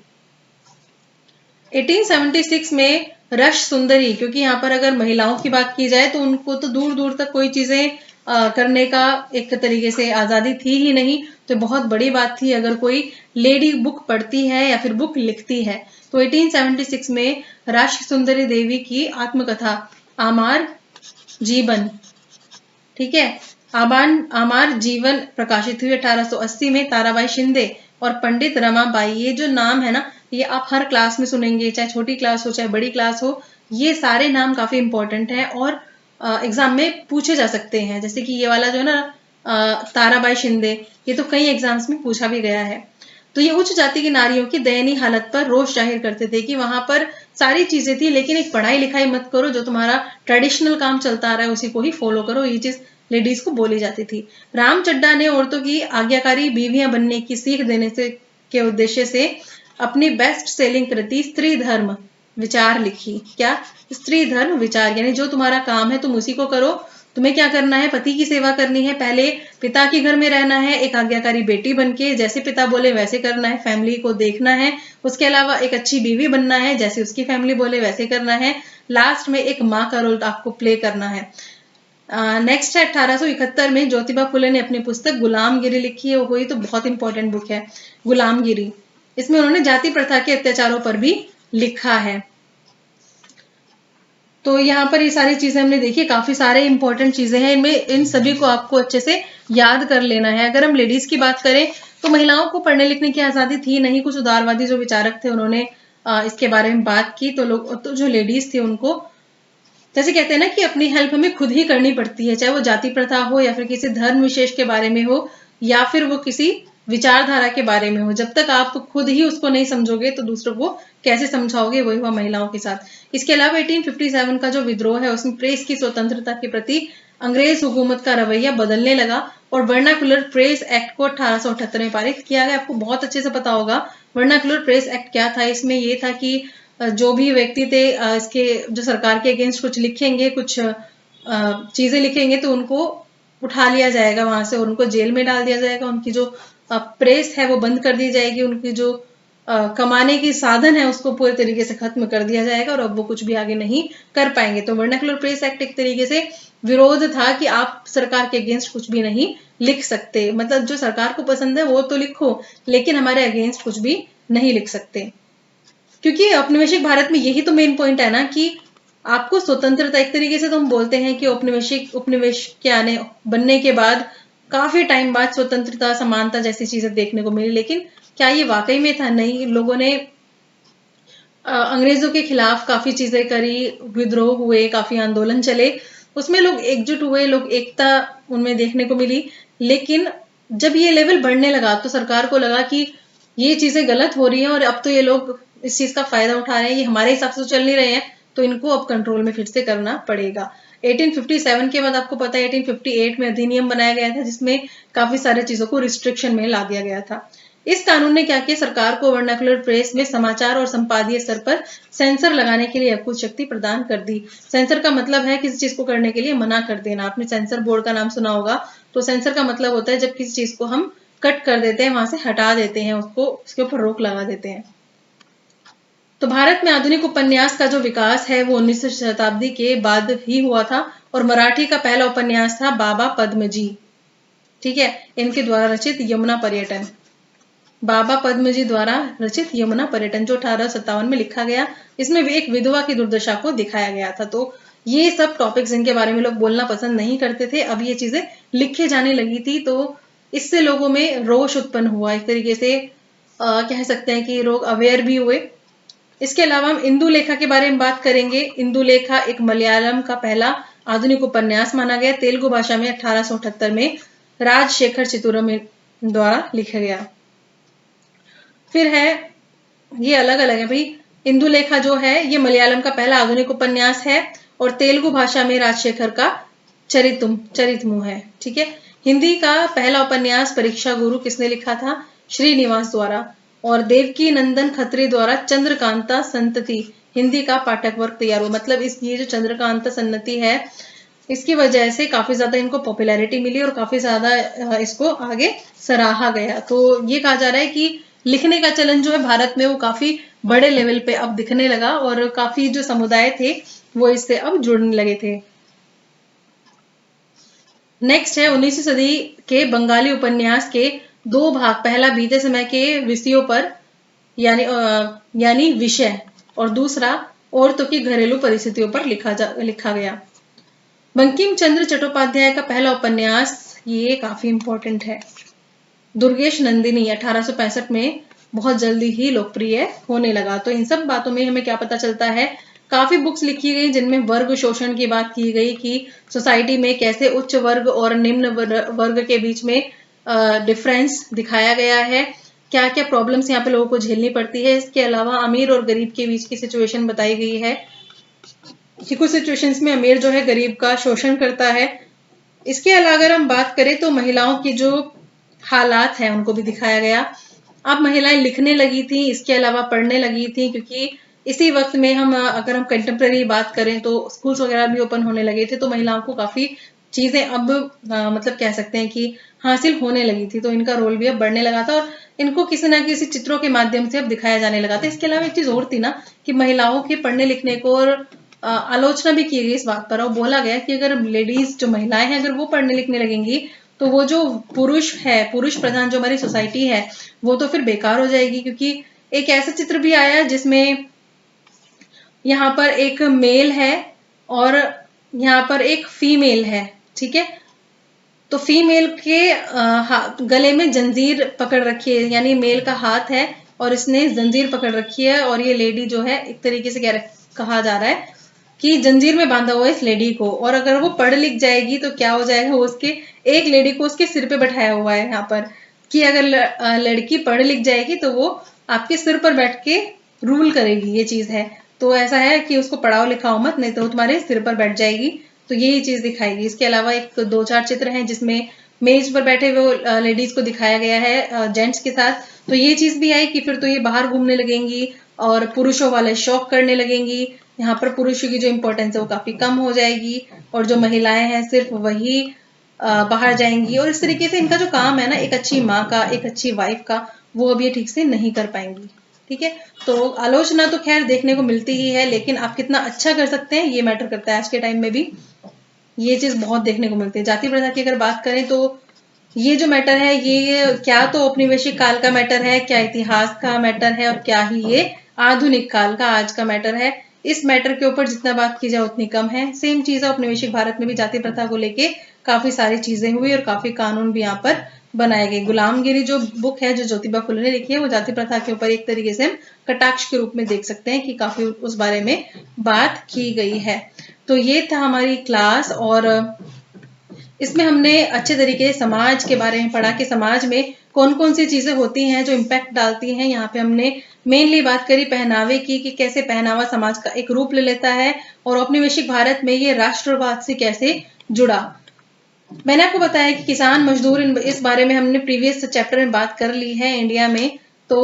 1876 में रश सुंदरी, क्योंकि यहाँ पर अगर महिलाओं की बात की जाए तो उनको तो दूर दूर तक कोई चीजें करने का एक तरीके से आजादी थी ही नहीं, तो बहुत बड़ी बात थी अगर कोई लेडी बुक पढ़ती है या फिर बुक लिखती है। तो 1876 में राश सुंदरी देवी की आत्मकथा आमार जीवन, ठीक है, आमार जीवन प्रकाशित हुई 1880 में। ताराबाई शिंदे और पंडित रमाबाई, ये जो नाम है ना, ये आप हर क्लास में सुनेंगे, चाहे छोटी क्लास हो चाहे बड़ी क्लास हो, ये सारे नाम काफी इंपॉर्टेंट हैं और एग्जाम में पूछे जा सकते हैं। जैसे कि ये वाला जो है ना ताराबाई शिंदे, ये तो कई एग्जाम्स में पूछा भी गया है। तो ये उच्च जाति की नारियों की दयनीय हालत पर रोष जाहिर करते थे कि वहां पर सारी चीजें थी लेकिन एक पढ़ाई लिखाई मत करो, जो तुम्हारा ट्रेडिशनल काम चलता आ रहा है उसी को ही फॉलो करो, ये चीज लेडीज को बोली जाती थी। राम चड्डा ने औरतों की आज्ञाकारी बीवियां बनने की सीख देने से के उद्देश्य से अपनी बेस्ट सेलिंग कृति स्त्री धर्म विचार लिखी। क्या? स्त्री धर्म विचार, यानी जो तुम्हारा काम है तुम उसी को करो। तुम्हें क्या करना है? पति की सेवा करनी है, पहले पिता के घर में रहना है, एक आज्ञाकारी बेटी बनके, जैसे पिता बोले वैसे करना है, फैमिली को देखना है। उसके अलावा एक अच्छी बीवी बनना है, जैसे उसकी फैमिली बोले वैसे करना है। लास्ट में एक माँ का रोल आपको प्ले करना है। नेक्स्ट है 1871 में ज्योतिबा फुले ने अपनी पुस्तक गुलामगिरी लिखी है। वही तो बहुत इंपॉर्टेंट बुक है गुलामगिरी। इसमें उन्होंने जाति प्रथा के अत्याचारों पर भी लिखा है। तो यहाँ पर ये सारी चीजें हमने देखी, काफी सारे इंपॉर्टेंट चीजें हैं इनमें, इन सभी को आपको अच्छे से याद कर लेना है। अगर हम लेडीज की बात करें तो महिलाओं को पढ़ने लिखने की आजादी थी नहीं, कुछ उदारवादी जो विचारक थे उन्होंने इसके बारे में बात की। तो जो लेडीज थी उनको, जैसे कहते हैं ना कि अपनी हेल्प हमें खुद ही करनी पड़ती है, चाहे वो जाति प्रथा हो या फिर किसी धर्म विशेष के बारे में हो या फिर वो किसी विचारधारा के बारे में हो। जब तक आप खुद ही उसको नहीं समझोगे तो दूसरों को कैसे समझाओगे, वही हुआ महिलाओं के साथ। इसके अलावा 1857 का जो विद्रोह है उसमें प्रेस की स्वतंत्रता के प्रति अंग्रेज हुकूमत का रवैया बदलने लगा और वर्नाकुलर प्रेस एक्ट को 1878 में पारित किया गया। आपको बहुत अच्छे से पता होगा वर्नाकुलर प्रेस एक्ट क्या था। इसमें ये था कि जो भी व्यक्ति थे इसके जो सरकार के अगेंस्ट कुछ लिखेंगे, कुछ चीजें लिखेंगे तो उनको उठा लिया जाएगा वहां से और उनको जेल में डाल दिया जाएगा। उनकी जो प्रेस है वो बंद कर दी जाएगी, उनकी जो कमाने की साधन है उसको पूरे तरीके से खत्म कर दिया जाएगा और अब वो कुछ भी आगे नहीं कर पाएंगे। तो वर्नाकुलर प्रेस एक्ट एक तरीके से विरोध था कि आप सरकार के अगेंस्ट कुछ भी नहीं लिख सकते, मतलब जो सरकार को पसंद है वो तो लिखो लेकिन हमारे अगेंस्ट कुछ भी नहीं लिख सकते। क्योंकि औपनिवेशिक भारत में यही तो मेन पॉइंट है ना कि आपको स्वतंत्रता, एक तरीके से तो हम बोलते हैं कि उपनिवेश के आने बनने के बाद काफी टाइम बाद स्वतंत्रता समानता जैसी चीजें देखने को मिली, लेकिन क्या ये वाकई में था? नहीं, लोगों ने अंग्रेजों के खिलाफ काफी चीजें करी, विद्रोह हुए, काफी आंदोलन चले, उसमें लोग एकजुट हुए, लोग एकता उनमें देखने को मिली। लेकिन जब ये लेवल बढ़ने लगा तो सरकार को लगा कि ये चीजें गलत हो रही हैं और अब तो ये लोग इस चीज का फायदा उठा रहे हैं, ये हमारे हिसाब से तो चल नहीं रहे हैं, तो इनको अब कंट्रोल में फिर से करना पड़ेगा। 1857 के बाद आपको पता है 1858 में अधिनियम बनाया गया था जिसमें काफी सारी चीजों को रिस्ट्रिक्शन में ला दिया गया था। इस कानून ने क्या किया, सरकार को वर्नाकुलर प्रेस में समाचार और संपादीय स्तर पर सेंसर लगाने के लिए अकुत शक्ति प्रदान कर दी। सेंसर का मतलब है किसी चीज को करने के लिए मना कर देना। आपने सेंसर बोर्ड का नाम सुना होगा। तो सेंसर का मतलब होता है जब किसी चीज को हम कट कर देते हैं, वहां से हटा देते हैं, उसको उसके ऊपर रोक लगा देते हैं। तो भारत में आधुनिक उपन्यास का जो विकास है वो 19वीं शताब्दी के बाद ही हुआ था और मराठी का पहला उपन्यास था बाबा पद्मजी, ठीक है, इनके द्वारा रचित यमुना पर्यटन। बाबा पद्मजी द्वारा रचित यमुना पर्यटन जो 1857 में लिखा गया, इसमें एक विधवा की दुर्दशा को दिखाया गया था। तो ये सब टॉपिक्स इनके बारे में लोग बोलना पसंद नहीं करते थे, अब ये चीजें लिखे जाने लगी थी तो इससे लोगों में रोष उत्पन्न हुआ, एक तरीके से कह सकते हैं कि लोग अवेयर भी हुए। इसके अलावा हम इंदुलेखा के बारे में बात करेंगे। इंदुलेखा एक मलयालम का पहला आधुनिक उपन्यास माना गया, तेलुगु भाषा में 1878 में राजशेखर चित्तूरम द्वारा लिखा गया। फिर है, ये अलग अलग है भाई। इंदुलेखा जो है ये मलयालम का पहला आधुनिक उपन्यास है और तेलुगु भाषा में राजशेखर का चरितमु है, ठीक है। हिंदी का पहला उपन्यास परीक्षा गुरु किसने लिखा था, श्रीनिवास द्वारा। और देवकी नंदन खत्री द्वारा चंद्रकांता संतति हिंदी का पाठक वर्ग तैयार हुआ। मतलब इस ये जो चंद्रकांता संतति है इसकी वजह से काफी ज्यादा इनको पॉपुलैरिटी मिली और काफी ज्यादा इसको आगे सराहा गया। तो ये कहा जा रहा है कि लिखने का चलन जो है भारत में वो काफी बड़े लेवल पे अब दिखने लगा और काफी जो समुदाय थे वो इससे अब जुड़ने लगे थे। नेक्स्ट है 19वीं सदी के बंगाली उपन्यास के दो भाग, पहला बीते समय के विषयों पर यानी विषय और दूसरा औरतों की घरेलू परिस्थितियों पर लिखा गया। बंकिम चंद्र चट्टोपाध्याय का पहला उपन्यास ये काफी इंपॉर्टेंट है, दुर्गेश नंदिनी 1865 में बहुत जल्दी ही लोकप्रिय होने लगा। तो इन सब बातों में हमें क्या पता चलता है, काफी बुक्स लिखी गई जिनमें वर्ग शोषण की बात की गई कि सोसाइटी में कैसे उच्च वर्ग और निम्न वर्ग के बीच में डिफरेंस दिखाया गया है, क्या क्या प्रॉब्लम्स यहाँ पे लोगों को झेलनी पड़ती है। इसके अलावा अमीर और गरीब के बीच की सिचुएशन बताई गई है कि कुछ सिचुएशंस में अमीर जो है गरीब का शोषण करता है। इसके अलावा अगर हम बात करें तो महिलाओं की जो हालात है उनको भी दिखाया गया। अब महिलाएं लिखने लगी थी, इसके अलावा पढ़ने लगी थी, क्योंकि इसी वक्त में अगर हम कंटेम्प्रेरी बात करें तो स्कूल्स वगैरह भी ओपन होने लगे थे, तो महिलाओं को काफी चीजें अब मतलब कह सकते हैं कि हासिल होने लगी थी, तो इनका रोल भी अब बढ़ने लगा था और इनको किसी ना किसी चित्रों के माध्यम से अब दिखाया जाने लगा था। इसके अलावा एक चीज और थी ना कि महिलाओं के पढ़ने लिखने को और आलोचना भी की गई इस बात पर और बोला गया कि अगर लेडीज जो महिलाएं हैं अगर वो पढ़ने लिखने लगेंगी तो वो जो पुरुष प्रधान जो हमारी सोसाइटी है वो तो फिर बेकार हो जाएगी। क्योंकि एक ऐसा चित्र भी आया जिसमें यहाँ पर एक मेल है और यहाँ पर एक फीमेल है, ठीक है। तो फीमेल के गले में जंजीर पकड़ रखी है, यानी मेल का हाथ है और इसने जंजीर पकड़ रखी है और ये लेडी जो है एक तरीके से कहा जा रहा है कि जंजीर में बांधा हुआ है इस लेडी को, और अगर वो पढ़ लिख जाएगी तो क्या हो जाएगा, वो उसके एक लेडी को उसके सिर पे बैठाया हुआ है यहाँ पर कि अगर लड़की पढ़ लिख जाएगी तो वो आपके सिर पर बैठ के रूल करेगी, ये चीज है। तो ऐसा है कि उसको पढ़ाओ लिखाओ मत, नहीं तो वो तुम्हारे सिर पर बैठ जाएगी। तो यही चीज दिखाएगी। इसके अलावा एक दो चार चित्र हैं जिसमें मेज पर बैठे हुए लेडीज को दिखाया गया है जेंट्स के साथ। तो ये चीज भी आई कि फिर तो ये बाहर घूमने लगेंगी और पुरुषों वाले शौक करने लगेंगी। यहाँ पर पुरुषों की जो इम्पोर्टेंस है वो काफी कम हो जाएगी और जो महिलाएं हैं सिर्फ वही बाहर जाएंगी। और इस तरीके से इनका जो काम है ना एक अच्छी माँ का, एक अच्छी वाइफ का, वो अब ये ठीक से नहीं कर पाएंगी, ठीक है। तो आलोचना तो खैर देखने को मिलती ही है, लेकिन आप कितना अच्छा कर सकते हैं ये मैटर करता है। आज के टाइम में भी ये चीज बहुत देखने को मिलती है। जाति प्रथा की अगर बात करें तो ये जो मैटर है ये क्या तो औपनिवेशिक काल का मैटर है, क्या इतिहास का मैटर है और क्या ही ये आधुनिक काल का आज का मैटर है। इस मैटर के ऊपर जितना बात की जाए उतनी कम है। सेम चीज है औपनिवेशिक भारत में भी जाति प्रथा को लेके काफी सारी चीजें हुई और काफी कानून भी यहाँ पर बनाए गए। गुलामगिरी जो बुक है जो ज्योतिबा फुले ने लिखी है वो जाति प्रथा के ऊपर एक तरीके से हम कटाक्ष के रूप में देख सकते हैं कि काफी उस बारे में बात की गई है। तो ये था हमारी क्लास और इसमें हमने अच्छे तरीके से समाज के बारे में पढ़ा कि समाज में कौन कौन सी चीजें होती हैं जो इम्पैक्ट डालती हैं। यहाँ पे हमने मेनली बात करी पहनावे की कि कैसे पहनावा समाज का एक रूप ले लेता है और औपनिवेशिक भारत में ये राष्ट्रवाद से कैसे जुड़ा। मैंने आपको बताया कि किसान मजदूर इस बारे में हमने प्रीवियस चैप्टर में बात कर ली है इंडिया में, तो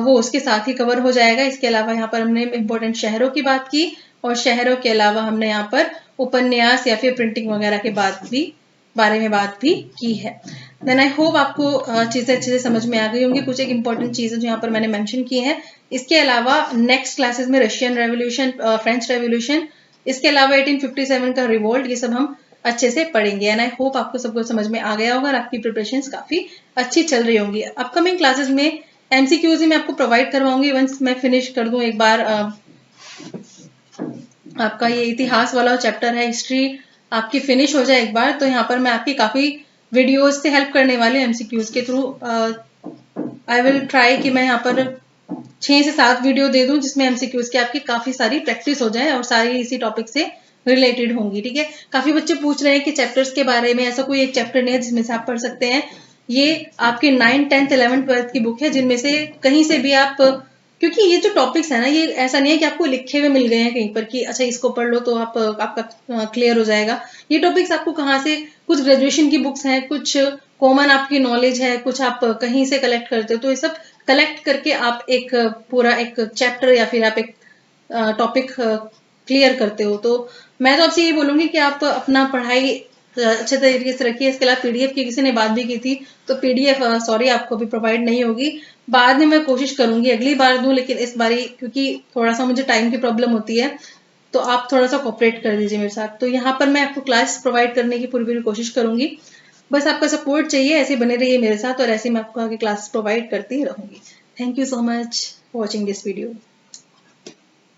वो उसके साथ ही कवर हो जाएगा। इसके अलावा यहाँ पर हमने इम्पोर्टेंट शहरों की बात की और शहरों के अलावा हमने यहाँ पर उपन्यास या फिर प्रिंटिंग वगैरह के बारे में बात भी की है। देन आई होप आपको चीजें अच्छे से समझ में आ गई होंगी। कुछ एक इंपॉर्टेंट चीजें जो यहाँ पर मैंने मेंशन की हैं। इसके अलावा नेक्स्ट क्लासेस में रशियन रेवोल्यूशन, फ्रेंच रेवोल्यूशन, इसके अलावा 1857 का रिवोल्ट, ये सब हम अच्छे से पढ़ेंगे। एंड आई होप आपको सब कुछ समझ में आ गया होगा और आपकी प्रिपरेशंस काफी अच्छी चल रही होंगी। अपकमिंग क्लासेस में एमसीक्यूज मैं आपको प्रोवाइड करवाऊंगी वंस मैं फिनिश कर दूं एक बार आपका ये इतिहास वाला चैप्टर है, हिस्ट्री आपकी फिनिश हो जाए एक बार, तो यहाँ पर मैं आपकी काफी वीडियोस से हेल्प करने वाली हूँ एमसीक्यूज के थ्रू। आई विल ट्राई कि मैं यहाँ पर 6 से 7 वीडियो दे दूं जिसमें एमसीक्यूज की आपकी काफी सारी प्रैक्टिस हो जाए और सारी इसी टॉपिक से रिलेटेड होंगी। ठीक है, काफी बच्चे पूछ रहे हैं कि चैप्टर्स के बारे में, ऐसा कोई एक चैप्टर नहीं है जिसमें से आप पढ़ सकते हैं। ये आपके 9, 10th, 11th, 12th की बुक है जिनमें से कहीं से भी आप, क्योंकि ये जो टॉपिक्स है ना, ये ऐसा नहीं है कि आपको लिखे हुए मिल गए हैं कहीं पर कि अच्छा इसको पढ़ लो तो आपका क्लियर हो जाएगा। ये टॉपिक्स आपको कहाँ से, कुछ ग्रेजुएशन की बुक्स हैं, कुछ कॉमन आपकी नॉलेज है, कुछ आप कहीं से कलेक्ट करते हो, तो ये सब कलेक्ट करके आप एक पूरा एक चैप्टर या फिर आप एक टॉपिक क्लियर करते हो। तो मैं तो आपसे ये बोलूंगी कि आप अपना पढ़ाई अच्छे तरीके से रखिए। इसके अलावा पीडीएफ की किसी ने बात भी की थी, तो पीडीएफ सॉरी आपको भी प्रोवाइड नहीं होगी। बाद में मैं कोशिश करूंगी अगली बार दूं, लेकिन इस बारी क्योंकि थोड़ा सा मुझे टाइम की प्रॉब्लम होती है, तो आप थोड़ा सा कोऑपरेट कर दीजिए मेरे साथ। तो यहाँ पर मैं आपको क्लास प्रोवाइड करने की पूरी कोशिश करूंगी। बस आपका सपोर्ट चाहिए, ऐसे बने रहिए मेरे साथ और ऐसे मैं आपको आगे क्लास प्रोवाइड करती रहूंगी। Thank you so much for watching this video.